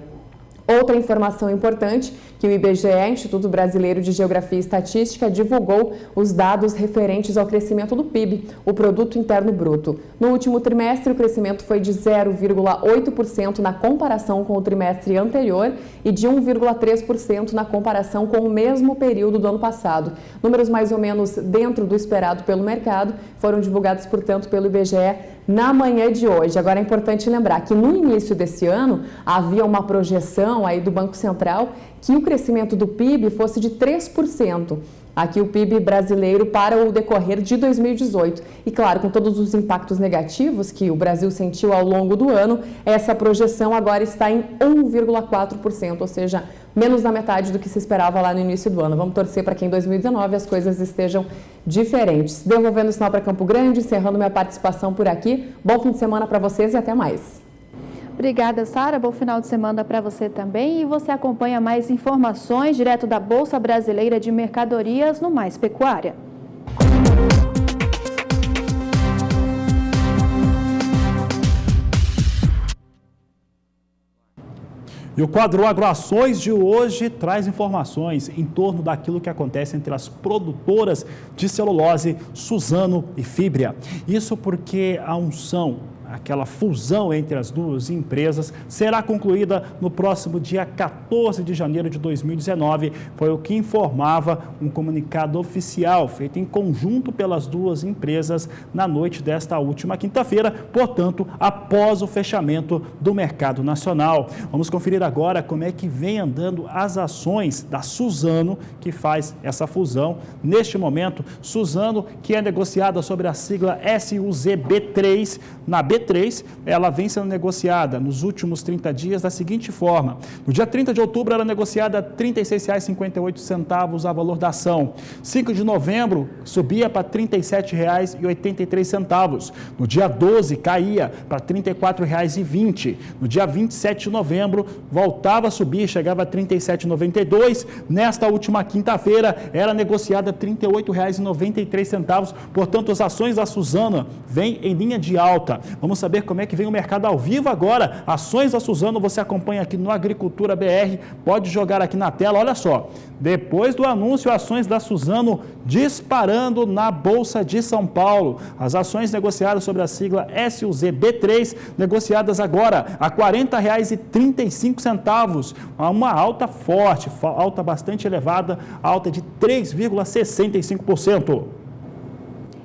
Outra informação importante, que o IBGE, Instituto Brasileiro de Geografia e Estatística, divulgou os dados referentes ao crescimento do PIB, o Produto Interno Bruto. No último trimestre, o crescimento foi de 0,8% na comparação com o trimestre anterior e de 1,3% na comparação com o mesmo período do ano passado. Números mais ou menos dentro do esperado pelo mercado, foram divulgados, portanto, pelo IBGE na manhã de hoje. Agora é importante lembrar que no início desse ano havia uma projeção aí do Banco Central que o crescimento do PIB fosse de 3%. Aqui o PIB brasileiro para o decorrer de 2018. E claro, com todos os impactos negativos que o Brasil sentiu ao longo do ano, essa projeção agora está em 1,4%, ou seja, menos da metade do que se esperava lá no início do ano. Vamos torcer para que em 2019 as coisas estejam diferentes. Devolvendo o sinal para Campo Grande, encerrando minha participação por aqui. Bom fim de semana para vocês e até mais.
Obrigada, Sara. Bom final de semana para você também. E você acompanha mais informações direto da Bolsa Brasileira de Mercadorias no Mais Pecuária.
E o quadro Agroações de hoje traz informações em torno daquilo que acontece entre as produtoras de celulose Suzano e Fibria. Isso porque a aquela fusão entre as duas empresas, será concluída no próximo dia 14 de janeiro de 2019. Foi o que informava um comunicado oficial feito em conjunto pelas duas empresas na noite desta última quinta-feira, portanto, após o fechamento do mercado nacional. Vamos conferir agora como é que vem andando as ações da Suzano, que faz essa fusão. Neste momento, Suzano, que é negociada sobre a sigla SUZB3, na B3, ela vem sendo negociada nos últimos 30 dias da seguinte forma. No dia 30 de outubro, era negociada R$ 36,58 a valor da ação. 5 de novembro, subia para R$ 37,83. No dia 12, caía para R$ 34,20. No dia 27 de novembro, voltava a subir, chegava a R$ 37,92. Nesta última quinta-feira, era negociada R$ 38,93. Portanto, as ações da Suzano vêm em linha de alta. Vamos saber como é que vem o mercado ao vivo agora. Ações da Suzano você acompanha aqui no Agricultura BR. Pode jogar aqui na tela, olha só. Depois do anúncio, ações da Suzano disparando na Bolsa de São Paulo. As ações negociadas sobre a sigla SUZB3, negociadas agora a R$ 40,35. Uma alta forte, alta bastante elevada, alta de 3,65%.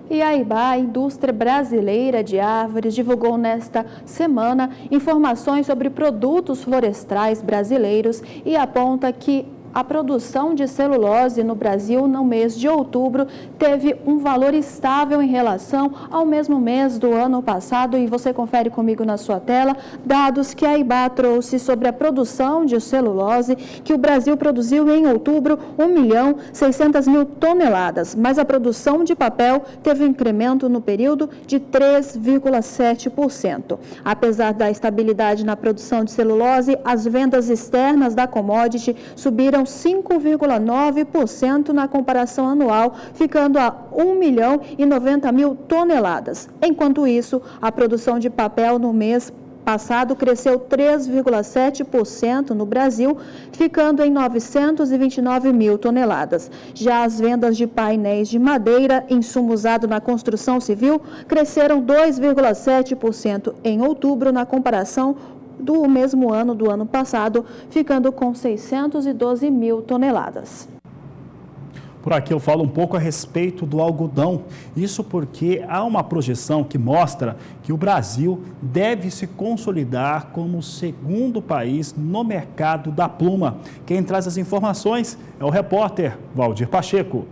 E a IBA, a Indústria Brasileira de Árvores, divulgou nesta semana informações sobre produtos florestais brasileiros e aponta que a produção de celulose no Brasil no mês de outubro teve um valor estável em relação ao mesmo mês do ano passado. E você confere comigo na sua tela dados que a IBA trouxe sobre a produção de celulose, que o Brasil produziu em outubro 1.600.000 toneladas, mas a produção de papel teve um incremento no período de 3,7%. Apesar da estabilidade na produção de celulose, as vendas externas da commodity subiram 5,9% na comparação anual, ficando a 1.090.000 toneladas. Enquanto isso, a produção de papel no mês passado cresceu 3,7% no Brasil, ficando em 929.000 toneladas. Já as vendas de painéis de madeira, insumo usado na construção civil, cresceram 2,7% em outubro na comparação do mesmo ano do ano passado, ficando com 612.000 toneladas.
Por aqui eu falo um pouco a respeito do algodão. Isso porque há uma projeção que mostra que o Brasil deve se consolidar como o segundo país no mercado da pluma. Quem traz as informações é o repórter Valdir Pacheco.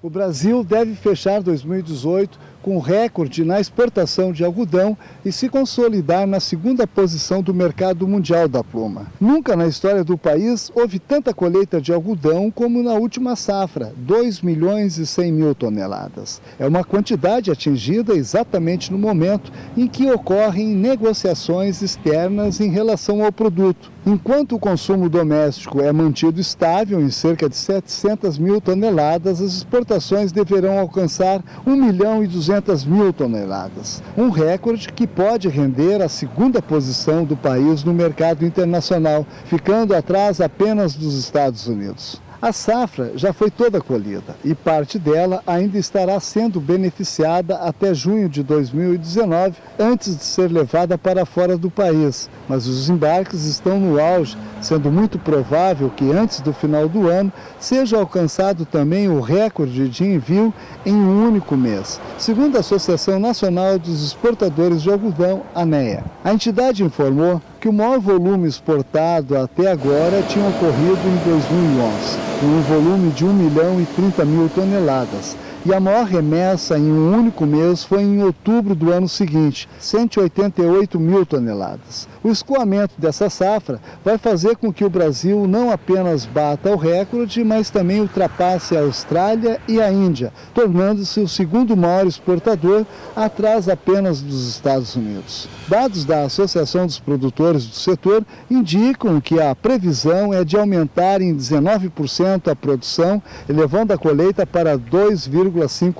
O Brasil deve fechar 2018 com recorde na exportação de algodão e se consolidar na segunda posição do mercado mundial da pluma. Nunca na história do país houve tanta colheita de algodão como na última safra, 2 milhões e 100 mil toneladas. É uma quantidade atingida exatamente no momento em que ocorrem negociações externas em relação ao produto. Enquanto o consumo doméstico é mantido estável em cerca de 700 mil toneladas, as exportações deverão alcançar 1 milhão e 200 mil toneladas. Um recorde que pode render a segunda posição do país no mercado internacional, ficando atrás apenas dos Estados Unidos. A safra já foi toda colhida e parte dela ainda estará sendo beneficiada até junho de 2019, antes de ser levada para fora do país. Mas os embarques estão no auge, sendo muito provável que antes do final do ano seja alcançado também o recorde de envio em um único mês, segundo a Associação Nacional dos Exportadores de Algodão, ANEA. A entidade informou que o maior volume exportado até agora tinha ocorrido em 2011, com um volume de 1 milhão e 30 mil toneladas. E a maior remessa em um único mês foi em outubro do ano seguinte, 188 mil toneladas. O escoamento dessa safra vai fazer com que o Brasil não apenas bata o recorde, mas também ultrapasse a Austrália e a Índia, tornando-se o segundo maior exportador, atrás apenas dos Estados Unidos. Dados da Associação dos Produtores do setor indicam que a previsão é de aumentar em 19% a produção, elevando a colheita para 2,5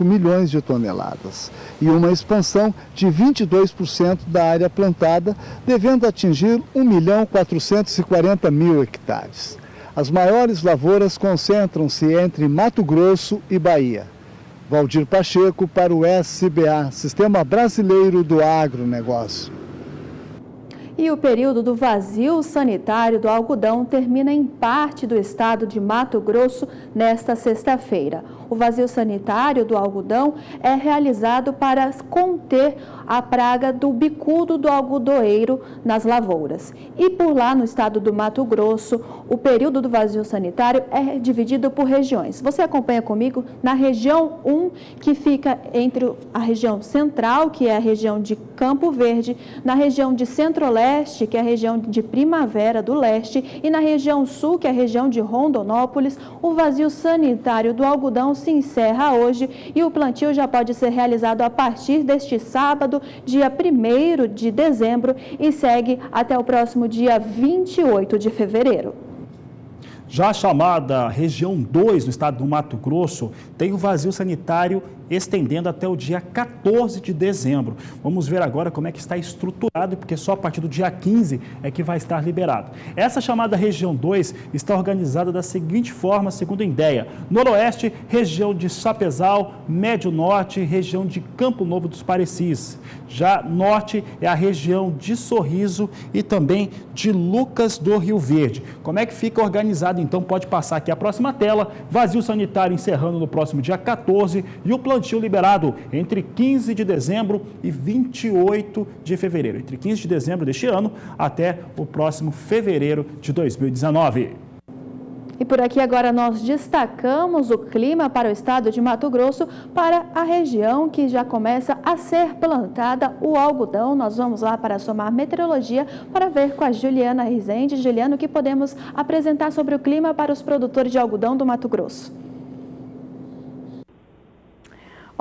milhões de toneladas, e uma expansão de 22% da área plantada, devendo atingir 1.440.000 hectares. As maiores lavouras concentram-se entre Mato Grosso e Bahia. Valdir Pacheco para o SBA, Sistema Brasileiro do Agronegócio.
E o período do vazio sanitário do algodão termina em parte do estado de Mato Grosso nesta sexta-feira. O vazio sanitário do algodão é realizado para conter a praga do bicudo do algodoeiro nas lavouras. E por lá, no estado do Mato Grosso, o período do vazio sanitário é dividido por regiões. Você acompanha comigo na região 1, que fica entre a região central, que é a região de Campo Verde, na região de Centro-Leste, que é a região de Primavera do Leste, e na região sul, que é a região de Rondonópolis. O vazio sanitário do algodão se encerra hoje e o plantio já pode ser realizado a partir deste sábado, dia 1º de dezembro, e segue até o próximo dia 28 de fevereiro.
Já a chamada região 2 do estado do Mato Grosso tem o vazio sanitário estendendo até o dia 14 de dezembro. Vamos ver agora como é que está estruturado, porque só a partir do dia 15 é que vai estar liberado. Essa chamada região 2 está organizada da seguinte forma, segundo a INDEA: Noroeste, região de Sapezal, Médio Norte, região de Campo Novo dos Parecis. Já Norte é a região de Sorriso e também de Lucas do Rio Verde. Como é que fica organizado? Então pode passar aqui a próxima tela. Vazio sanitário encerrando no próximo dia 14 e o plantio liberado entre 15 de dezembro e 28 de fevereiro. Entre 15 de dezembro deste ano até o próximo fevereiro de 2019.
E por aqui agora nós destacamos o clima para o estado de Mato Grosso, para a região que já começa a ser plantada o algodão. Nós vamos lá para a Somar Meteorologia para ver com a Juliana Rezende. Juliana, o que podemos apresentar sobre o clima para os produtores de algodão do Mato Grosso?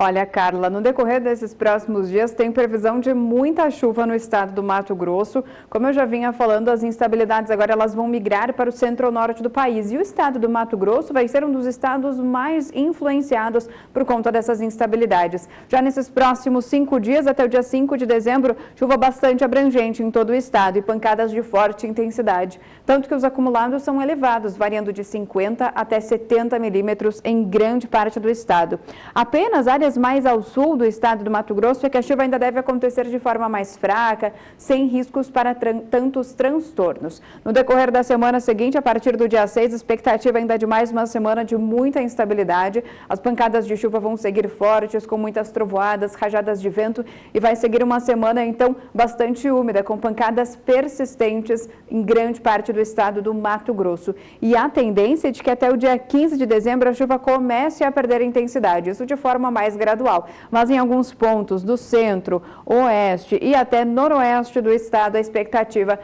Olha, Carla, no decorrer desses próximos dias tem previsão de muita chuva no estado do Mato Grosso. Como eu já vinha falando, as instabilidades agora elas vão migrar para o centro-norte do país. E o estado do Mato Grosso vai ser um dos estados mais influenciados por conta dessas instabilidades. Já nesses próximos 5 dias, até o dia 5 de dezembro, chuva bastante abrangente em todo o estado e pancadas de forte intensidade. Tanto que os acumulados são elevados, variando de 50 até 70 milímetros em grande parte do estado. Apenas áreas áreas mais ao sul do estado do Mato Grosso é que a chuva ainda deve acontecer de forma mais fraca, sem riscos para tantos transtornos. No decorrer da semana seguinte, a partir do dia 6, a expectativa ainda é de mais uma semana de muita instabilidade. As pancadas de chuva vão seguir fortes, com muitas trovoadas, rajadas de vento, e vai seguir uma semana, então, bastante úmida, com pancadas persistentes em grande parte do estado do Mato Grosso. E a tendência é de que até o dia 15 de dezembro a chuva comece a perder intensidade, isso de forma mais gradual. Mas em alguns pontos do centro, oeste e até noroeste do estado, a expectativa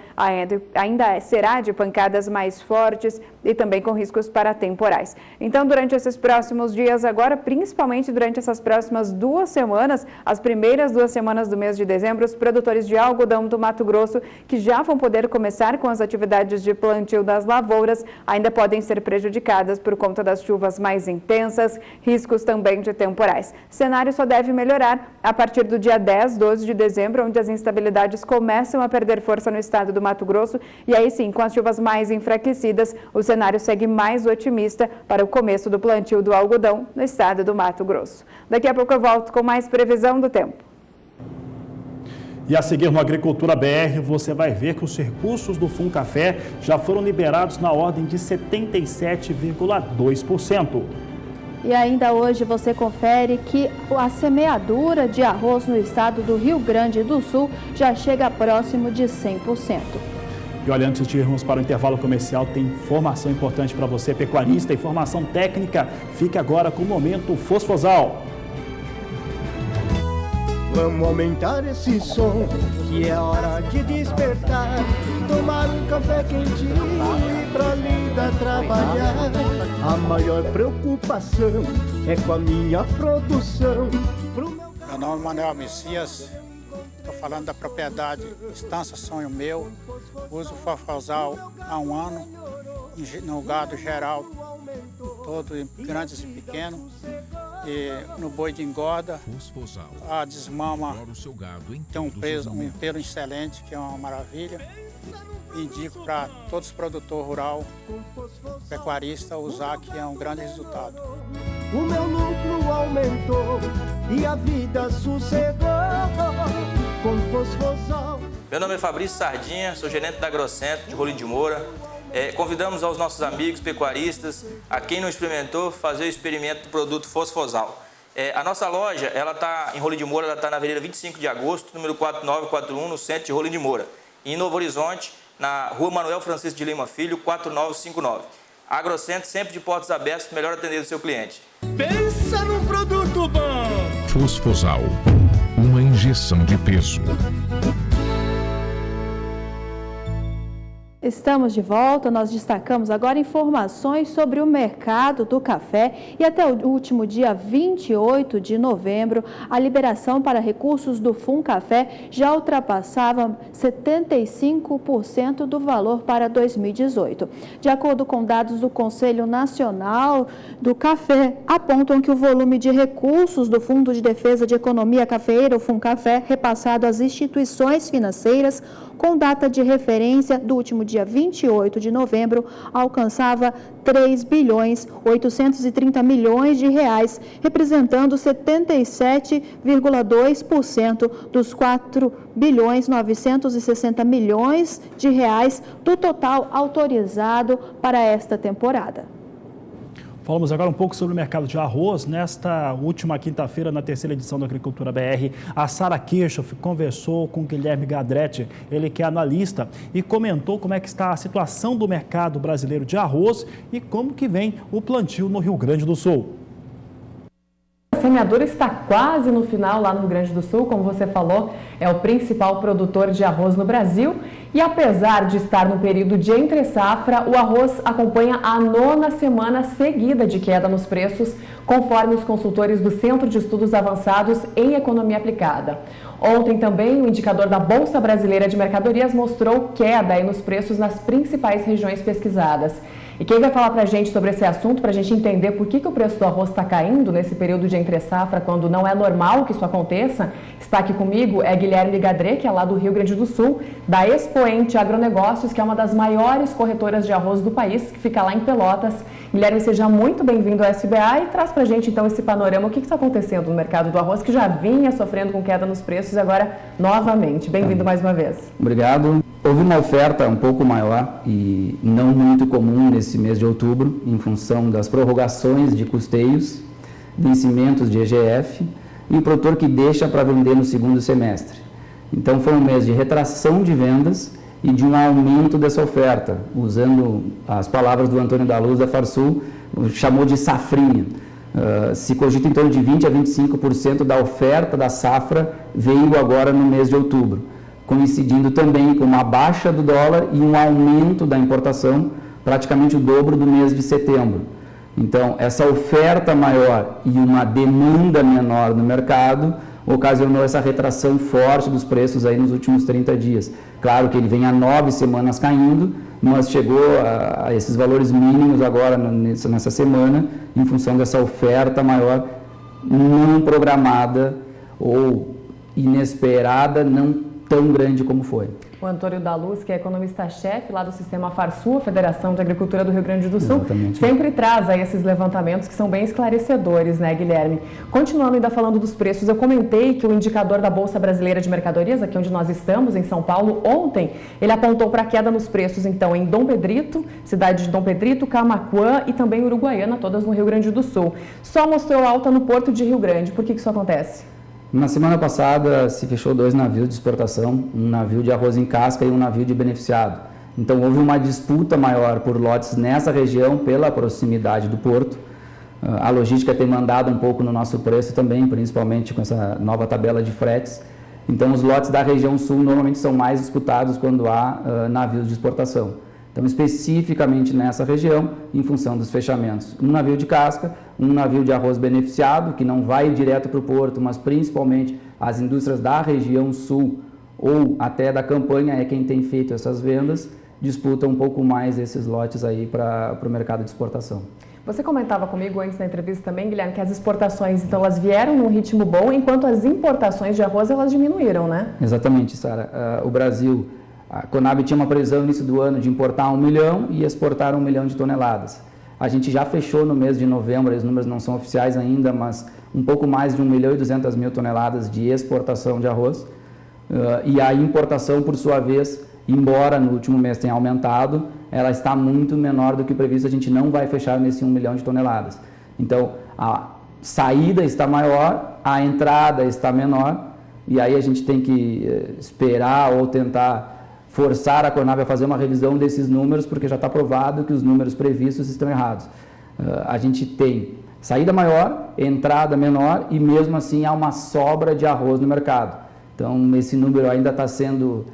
ainda será de pancadas mais fortes e também com riscos para temporais. Então, durante esses próximos dias agora, principalmente durante essas próximas 2 semanas, as primeiras 2 semanas do mês de dezembro, os produtores de algodão do Mato Grosso, que já vão poder começar com as atividades de plantio das lavouras, ainda podem ser prejudicadas por conta das chuvas mais intensas, riscos também de temporais. O cenário só deve melhorar a partir do dia 10, 12 de dezembro, onde as instabilidades começam a perder força no estado do Mato Grosso, e aí sim, com as chuvas mais enfraquecidas, o cenário segue mais otimista para o começo do plantio do algodão no estado do Mato Grosso. Daqui a pouco eu volto com mais previsão do tempo.
E a seguir no Agricultura BR, você vai ver que os recursos do Funcafé já foram liberados na ordem de 77,2%.
E ainda hoje você confere que a semeadura de arroz no estado do Rio Grande do Sul já chega próximo de 100%.
E olha, antes de irmos para o intervalo comercial, tem informação importante para você, pecuarista, informação técnica. Fique agora com o Momento Fosfosal.
Vamos aumentar esse som, que é hora de despertar. Tomar um café quentinho pra linda trabalhar. A maior preocupação é com a minha produção.
Meu nome é Manuel Messias, estou falando da propriedade Estância Sonho Meu. Uso o Fosfosal há 1 ano, no gado geral, todo, grandes e pequenos. E no boi de engorda, a desmama tem um pelo excelente, que é uma maravilha. Indico para todos os produtores rurais, pecuaristas, usar, que é um grande resultado.
O meu lucro aumentou e a vida sossegou com Fosfosal.
Meu nome é Fabrício Sardinha, sou gerente da Agrocentro de Rolim de Moura. Convidamos aos nossos amigos pecuaristas, a quem não experimentou, fazer o experimento do produto Fosfosal. A nossa loja, ela está em Rolim de Moura, ela está na Avenida 25 de Agosto, número 4941, no centro de Rolim de Moura. E em Novo Horizonte, na Rua Manuel Francisco de Lima Filho, 4959. A Agrocentro sempre de portas abertas para melhor atender o seu cliente.
Pensa num produto bom!
Fosfosal, uma injeção de peso.
Estamos de volta, nós destacamos agora informações sobre o mercado do café e até o último dia 28 de novembro, a liberação para recursos do Funcafé já ultrapassava 75% do valor para 2018. De acordo com dados do Conselho Nacional do Café, apontam que o volume de recursos do Fundo de Defesa de Economia Cafeeira, o Funcafé, repassado às instituições financeiras, com data de referência do último dia 28 de novembro, alcançava 3 bilhões 830 milhões de reais, representando 77,2% dos 4 bilhões 960 milhões de reais do total autorizado para esta temporada.
Falamos agora um pouco sobre o mercado de arroz. Nesta última quinta-feira, na terceira edição da Agricultura BR, a Sara Kirchhoff conversou com o Guilherme Gadretti, ele que é analista, e comentou como é que está a situação do mercado brasileiro de arroz e como que vem o plantio no Rio Grande do Sul.
A semeadura está quase no final lá no Rio Grande do Sul, como você falou, é o principal produtor de arroz no Brasil. E apesar de estar no período de entre-safra, o arroz acompanha a 9ª semana seguida de queda nos preços, conforme os consultores do Centro de Estudos Avançados em Economia Aplicada. Ontem também o indicador da Bolsa Brasileira de Mercadorias mostrou queda aí nos preços nas principais regiões pesquisadas. E quem vai falar para a gente sobre esse assunto, para a gente entender por que o preço do arroz está caindo nesse período de entre-safra, quando não é normal que isso aconteça, está aqui comigo, é Guilherme Gadré, que é lá do Rio Grande do Sul, da Expoente Agronegócios, que é uma das maiores corretoras de arroz do país, que fica lá em Pelotas. Guilherme, seja muito bem-vindo ao SBA e traz para a gente então esse panorama, o que está acontecendo no mercado do arroz, que já vinha sofrendo com queda nos preços e agora novamente. Bem-vindo mais uma vez.
Obrigado. Houve uma oferta um pouco maior e não muito comum nesse mês de outubro, em função das prorrogações de custeios, vencimentos de EGF e o produtor que deixa para vender no segundo semestre. Então foi um mês de retração de vendas e de um aumento dessa oferta, usando as palavras do Antônio da Luz da Farsul, chamou de safrinha. Se cogita em torno de 20% a 25% da oferta da safra veio agora no mês de outubro, coincidindo também com uma baixa do dólar e um aumento da importação, praticamente o dobro do mês de setembro. Então, essa oferta maior e uma demanda menor no mercado ocasionou essa retração forte dos preços aí nos últimos 30 dias. Claro que ele vem há 9 semanas caindo, mas chegou a esses valores mínimos agora nessa semana, em função dessa oferta maior não programada ou inesperada, não tão grande como foi.
O Antônio da Luz, que é economista-chefe lá do Sistema Farsul, Federação de Agricultura do Rio Grande do Sul, exatamente, sempre traz aí esses levantamentos que são bem esclarecedores, né, Guilherme? Continuando ainda falando dos preços, eu comentei que o indicador da Bolsa Brasileira de Mercadorias, aqui onde nós estamos, em São Paulo, ontem, ele apontou para a queda nos preços, então, em Dom Pedrito, cidade de Dom Pedrito, Camaquã e também Uruguaiana, todas no Rio Grande do Sul. Só mostrou alta no Porto de Rio Grande. Por que isso acontece?
Na semana passada se fechou 2 navios de exportação, um navio de arroz em casca e um navio de beneficiado. Então houve uma disputa maior por lotes nessa região pela proximidade do porto. A logística tem mandado um pouco no nosso preço também, principalmente com essa nova tabela de fretes. Então os lotes da região sul normalmente são mais disputados quando há navios de exportação. Então, especificamente nessa região, em função dos fechamentos, um navio de casca, um navio de arroz beneficiado, que não vai direto para o porto, mas principalmente as indústrias da região sul ou até da campanha é quem tem feito essas vendas, disputam um pouco mais esses lotes aí para o mercado de exportação.
Você comentava comigo antes da entrevista também, Guilherme, que as exportações, então, elas vieram num ritmo bom, enquanto as importações de arroz, elas diminuíram, né?
Exatamente, Sara. O Brasil... A Conab tinha uma previsão no início do ano de importar 1 milhão e exportar 1 milhão de toneladas. A gente já fechou no mês de novembro, os números não são oficiais ainda, mas um pouco mais de 1 milhão e 200 mil toneladas de exportação de arroz. E a importação, por sua vez, embora no último mês tenha aumentado, ela está muito menor do que o previsto, a gente não vai fechar nesse 1 milhão de toneladas. Então, a saída está maior, a entrada está menor, e aí a gente tem que esperar ou tentar forçar a Conab a fazer uma revisão desses números, porque já está provado que os números previstos estão errados. A gente tem saída maior, entrada menor e mesmo assim há uma sobra de arroz no mercado. Então esse número ainda está sendo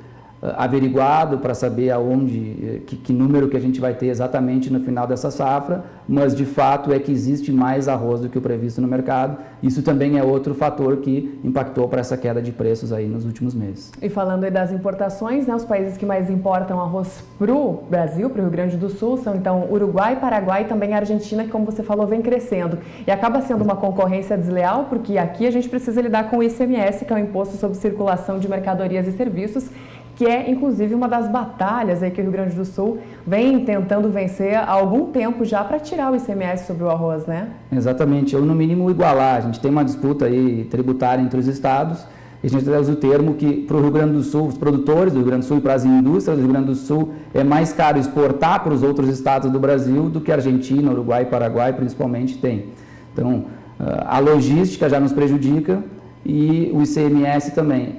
averiguado para saber aonde, que número que a gente vai ter exatamente no final dessa safra, mas de fato é que existe mais arroz do que o previsto no mercado. Isso também é outro fator que impactou para essa queda de preços aí nos últimos meses.
E falando aí das importações, né, os países que mais importam arroz para o Brasil, para o Rio Grande do Sul, são então Uruguai, Paraguai e também a Argentina, que como você falou, vem crescendo. E acaba sendo uma concorrência desleal, porque aqui a gente precisa lidar com o ICMS, que é o Imposto sobre Circulação de Mercadorias e Serviços, que é, inclusive, uma das batalhas aí que o Rio Grande do Sul vem tentando vencer há algum tempo já para tirar o ICMS sobre o arroz, né?
Exatamente, ou no mínimo igualar. A gente tem uma disputa aí tributária entre os estados e a gente usa o termo que para o Rio Grande do Sul, os produtores do Rio Grande do Sul e para as indústrias do Rio Grande do Sul é mais caro exportar para os outros estados do Brasil do que a Argentina, Uruguai e Paraguai principalmente tem. Então, a logística já nos prejudica e o ICMS também.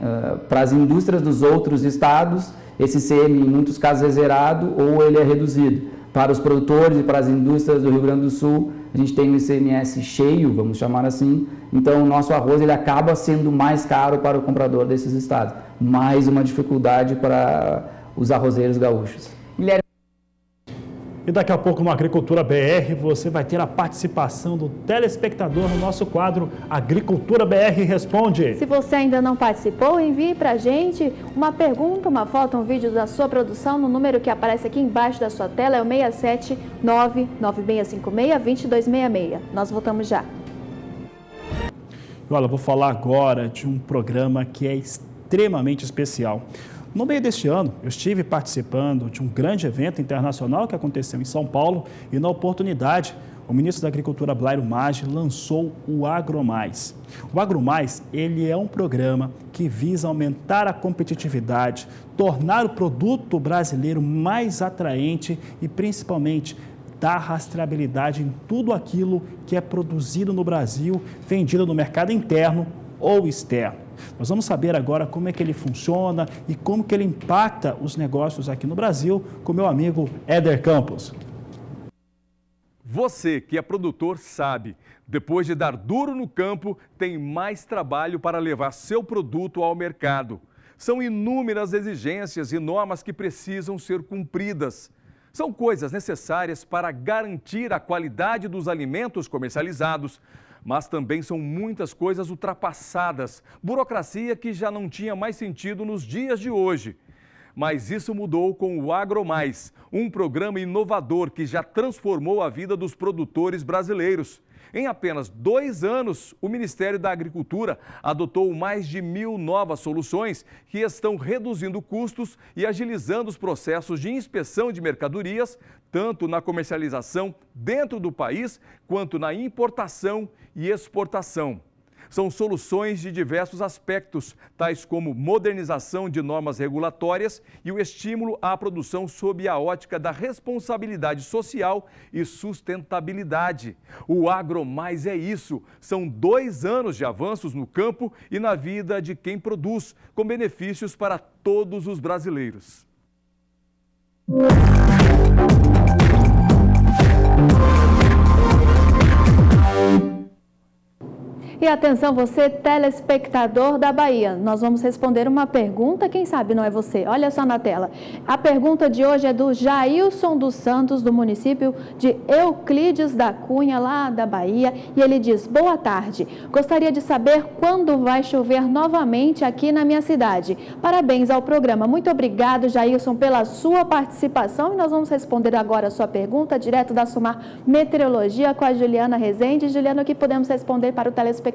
Para as indústrias dos outros estados, esse ICM em muitos casos é zerado ou ele é reduzido. Para os produtores e para as indústrias do Rio Grande do Sul, a gente tem um ICMS cheio, vamos chamar assim, então o nosso arroz ele acaba sendo mais caro para o comprador desses estados. Mais uma dificuldade para os arrozeiros gaúchos.
E daqui a pouco no Agricultura BR você vai ter a participação do telespectador no nosso quadro Agricultura BR Responde.
Se você ainda não participou, envie pra gente uma pergunta, uma foto, um vídeo da sua produção no número que aparece aqui embaixo da sua tela, é o 67996562266. Nós voltamos já.
Olha, eu vou falar agora de um programa que é extremamente especial. No meio deste ano, eu estive participando de um grande evento internacional que aconteceu em São Paulo e, na oportunidade, o ministro da Agricultura, Blairo Maggi, lançou o AgroMais. O AgroMais, ele é um programa que visa aumentar a competitividade, tornar o produto brasileiro mais atraente e, principalmente, dar rastreabilidade em tudo aquilo que é produzido no Brasil, vendido no mercado interno ou externo. Nós vamos saber agora como é que ele funciona e como que ele impacta os negócios aqui no Brasil com meu amigo Éder Campos.
Você que é produtor sabe, depois de dar duro no campo, tem mais trabalho para levar seu produto ao mercado. São inúmeras exigências e normas que precisam ser cumpridas. São coisas necessárias para garantir a qualidade dos alimentos comercializados, mas também são muitas coisas ultrapassadas, burocracia que já não tinha mais sentido nos dias de hoje. Mas isso mudou com o AgroMais, um programa inovador que já transformou a vida dos produtores brasileiros. Em apenas 2 anos, o Ministério da Agricultura adotou mais de 1.000 novas soluções que estão reduzindo custos e agilizando os processos de inspeção de mercadorias, tanto na comercialização dentro do país, quanto na importação e exportação. São soluções de diversos aspectos, tais como modernização de normas regulatórias e o estímulo à produção sob a ótica da responsabilidade social e sustentabilidade. O AgroMais é isso. São 2 anos de avanços no campo e na vida de quem produz, com benefícios para todos os brasileiros.
E atenção, você telespectador da Bahia, nós vamos responder uma pergunta, quem sabe não é você, olha só na tela. A pergunta de hoje é do Jailson dos Santos, do município de Euclides da Cunha, lá da Bahia, e ele diz: boa tarde, gostaria de saber quando vai chover novamente aqui na minha cidade. Parabéns ao programa, muito obrigado, Jailson, pela sua participação, e nós vamos responder agora a sua pergunta, direto da Sumar Meteorologia, com a Juliana Rezende. Juliana, o que podemos responder para o telespectador?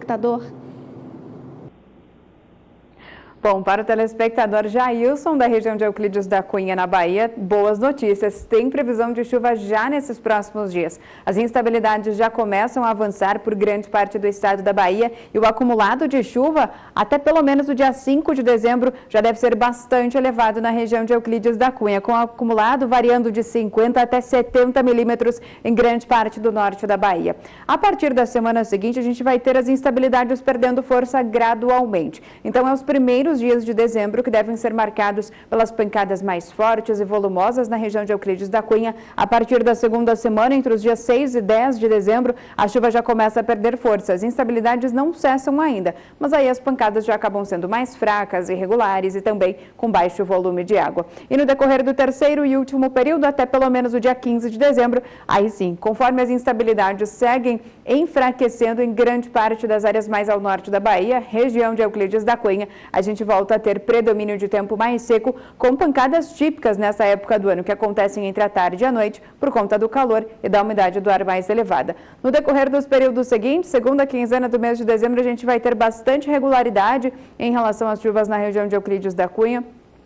Bom, para o telespectador Jailson, da região de Euclides da Cunha, na Bahia, boas notícias. Tem previsão de chuva já nesses próximos dias. As instabilidades já começam a avançar por grande parte do estado da Bahia e o acumulado de chuva, até pelo menos o dia 5 de dezembro, já deve ser bastante elevado na região de Euclides da Cunha, com o acumulado variando de 50 até 70 milímetros em grande parte do norte da Bahia. A partir da semana seguinte, a gente vai ter as instabilidades perdendo força gradualmente. Então, é os primeiros dias de dezembro que devem ser marcados pelas pancadas mais fortes e volumosas na região de Euclides da Cunha. A partir da segunda semana, entre os dias 6 e 10 de dezembro, a chuva já começa a perder força. As instabilidades não cessam ainda, mas aí as pancadas já acabam sendo mais fracas, irregulares e também com baixo volume de água. E no decorrer do terceiro e último período, até pelo menos o dia 15 de dezembro, aí sim, conforme as instabilidades seguem enfraquecendo em grande parte das áreas mais ao norte da Bahia, região de Euclides da Cunha, a gente volta a ter predomínio de tempo mais seco, com pancadas típicas nessa época do ano, que acontecem entre a tarde e a noite, por conta do calor e da umidade do ar mais elevada. No decorrer dos períodos seguintes, segunda quinzena do mês de dezembro, a gente vai ter bastante regularidade em relação às chuvas na região de Euclides da Cunha.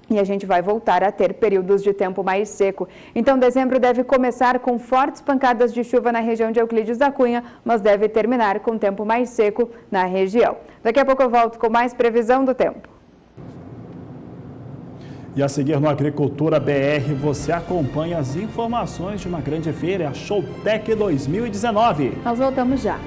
E a gente vai voltar a ter períodos de tempo mais seco. Então, dezembro deve começar com fortes pancadas de chuva na região de Euclides da Cunha, mas deve terminar com tempo mais seco na região. Daqui a pouco eu volto com mais previsão do tempo.
E a seguir no Agricultura BR, você acompanha as informações de uma grande feira, a Showtech 2019.
Nós voltamos já.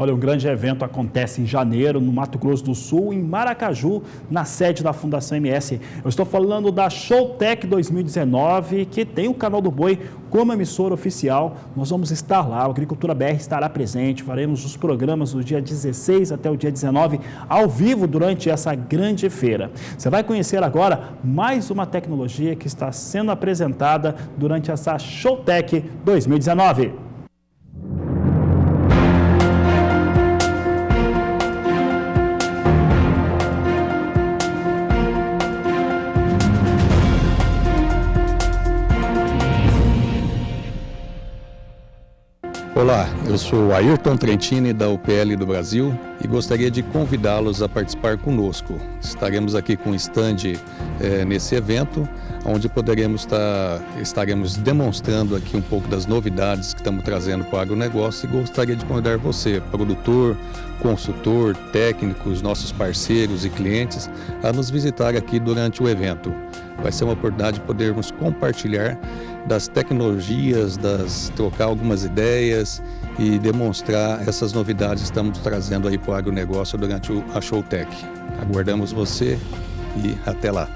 Olha, um grande evento acontece em janeiro, no Mato Grosso do Sul, em Maracaju, na sede da Fundação MS. Eu estou falando da Showtech 2019, que tem o Canal do Boi como emissora oficial. Nós vamos estar lá, a Agricultura BR estará presente, faremos os programas do dia 16 até o dia 19, ao vivo durante essa grande feira. Você vai conhecer agora mais uma tecnologia que está sendo apresentada durante essa Showtech 2019.
Olá, eu sou Ayrton Trentini da UPL do Brasil e gostaria de convidá-los a participar conosco. Estaremos aqui com um stand nesse evento, onde estaremos demonstrando aqui um pouco das novidades que estamos trazendo para o agronegócio e gostaria de convidar você, produtor, consultor, técnicos, nossos parceiros e clientes, a nos visitar aqui durante o evento. Vai ser uma oportunidade de podermos compartilhar das tecnologias, trocar algumas ideias e demonstrar essas novidades que estamos trazendo aí para o agronegócio durante a Showtech. Aguardamos você e até lá.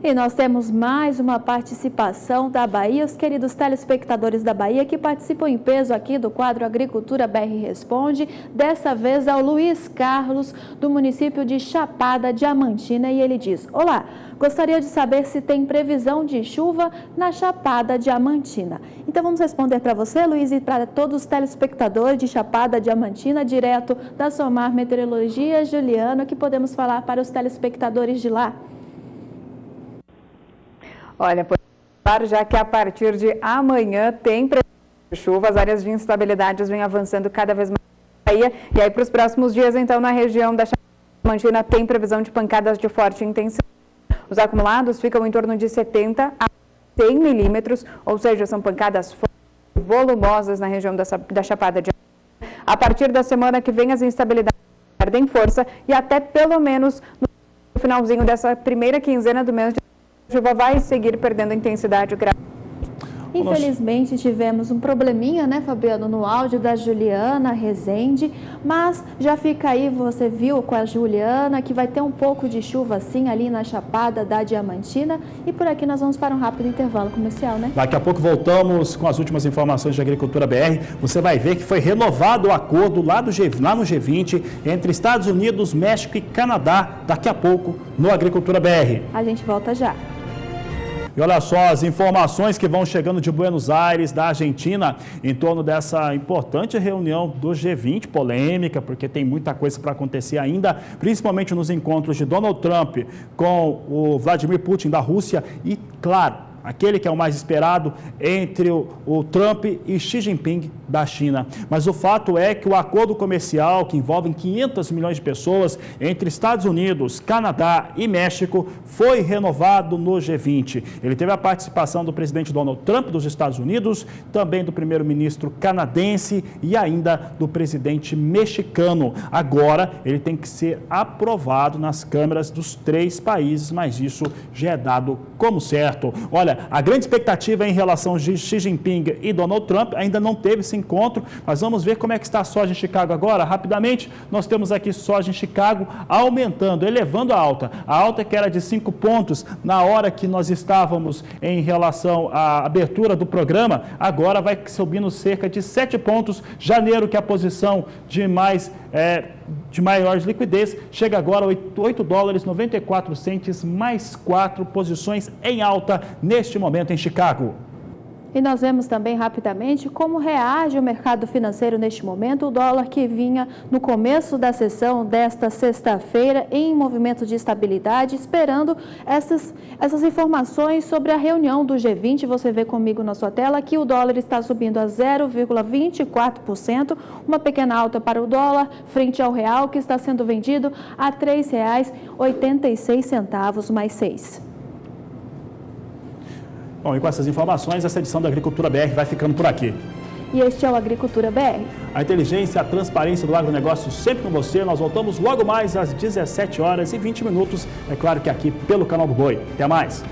E nós temos mais uma participação da Bahia, os queridos telespectadores da Bahia que participam em peso aqui do quadro Agricultura BR Responde. Dessa vez ao Luiz Carlos, do município de Chapada Diamantina, e ele diz: olá, gostaria de saber se tem previsão de chuva na Chapada Diamantina. Então vamos responder para você, Luiz, e para todos os telespectadores de Chapada Diamantina, direto da Somar Meteorologia. Juliano, o que podemos falar para os telespectadores de lá?
Olha, claro, já que a partir de amanhã tem previsão de chuva, as áreas de instabilidades vêm avançando cada vez mais na Bahia. E aí, para os próximos dias, então, na região da Chapada Diamantina, tem previsão de pancadas de forte intensidade. Os acumulados ficam em torno de 70 a 100 milímetros, ou seja, são pancadas fortes e volumosas na região da Chapada Diamantina. A partir da semana que vem, as instabilidades perdem força e até pelo menos no finalzinho dessa primeira quinzena do mês de a chuva vai seguir perdendo intensidade gradualmente.
Infelizmente tivemos um probleminha, né, Fabiano, no áudio da Juliana Rezende, mas já fica aí, você viu com a Juliana que vai ter um pouco de chuva sim ali na Chapada da Diamantina, e por aqui nós vamos para um rápido intervalo comercial, né?
Daqui a pouco voltamos com as últimas informações de Agricultura BR. Você vai ver que foi renovado o acordo lá no G20 entre Estados Unidos, México e Canadá, daqui a pouco no Agricultura BR.
A gente volta já.
E olha só as informações que vão chegando de Buenos Aires, da Argentina, em torno dessa importante reunião do G20, polêmica, porque tem muita coisa para acontecer ainda, principalmente nos encontros de Donald Trump com o Vladimir Putin da Rússia e, claro, aquele que é o mais esperado entre o Trump e Xi Jinping da China. Mas o fato é que o acordo comercial, que envolve 500 milhões de pessoas entre Estados Unidos, Canadá e México, foi renovado no G20. Ele teve a participação do presidente Donald Trump dos Estados Unidos, também do primeiro-ministro canadense e ainda do presidente mexicano. Agora, ele tem que ser aprovado nas câmaras dos 3 países, mas isso já é dado como certo. Olha, a grande expectativa em relação a Xi Jinping e Donald Trump ainda não teve esse encontro, mas vamos ver como é que está a soja em Chicago agora. Rapidamente, nós temos aqui soja em Chicago aumentando, elevando a alta que era de 5 pontos na hora que nós estávamos em relação à abertura do programa, agora vai subindo cerca de 7 pontos. Janeiro, que é a posição de maior liquidez, chega agora a $8,94, mais 4 posições em alta neste momento em Chicago.
E nós vemos também rapidamente como reage o mercado financeiro neste momento. O dólar que vinha no começo da sessão desta sexta-feira em movimento de estabilidade, esperando essas informações sobre a reunião do G20. Você vê comigo na sua tela que o dólar está subindo a 0,24%, uma pequena alta para o dólar frente ao real, que está sendo vendido a R$ 3,86 mais 6.
Bom, e com essas informações, essa edição da Agricultura BR vai ficando por aqui.
e este é o Agricultura BR.
A inteligência, a transparência do agronegócio sempre com você. Nós voltamos logo mais às 17h20. É claro que aqui pelo canal do Boi. Até mais!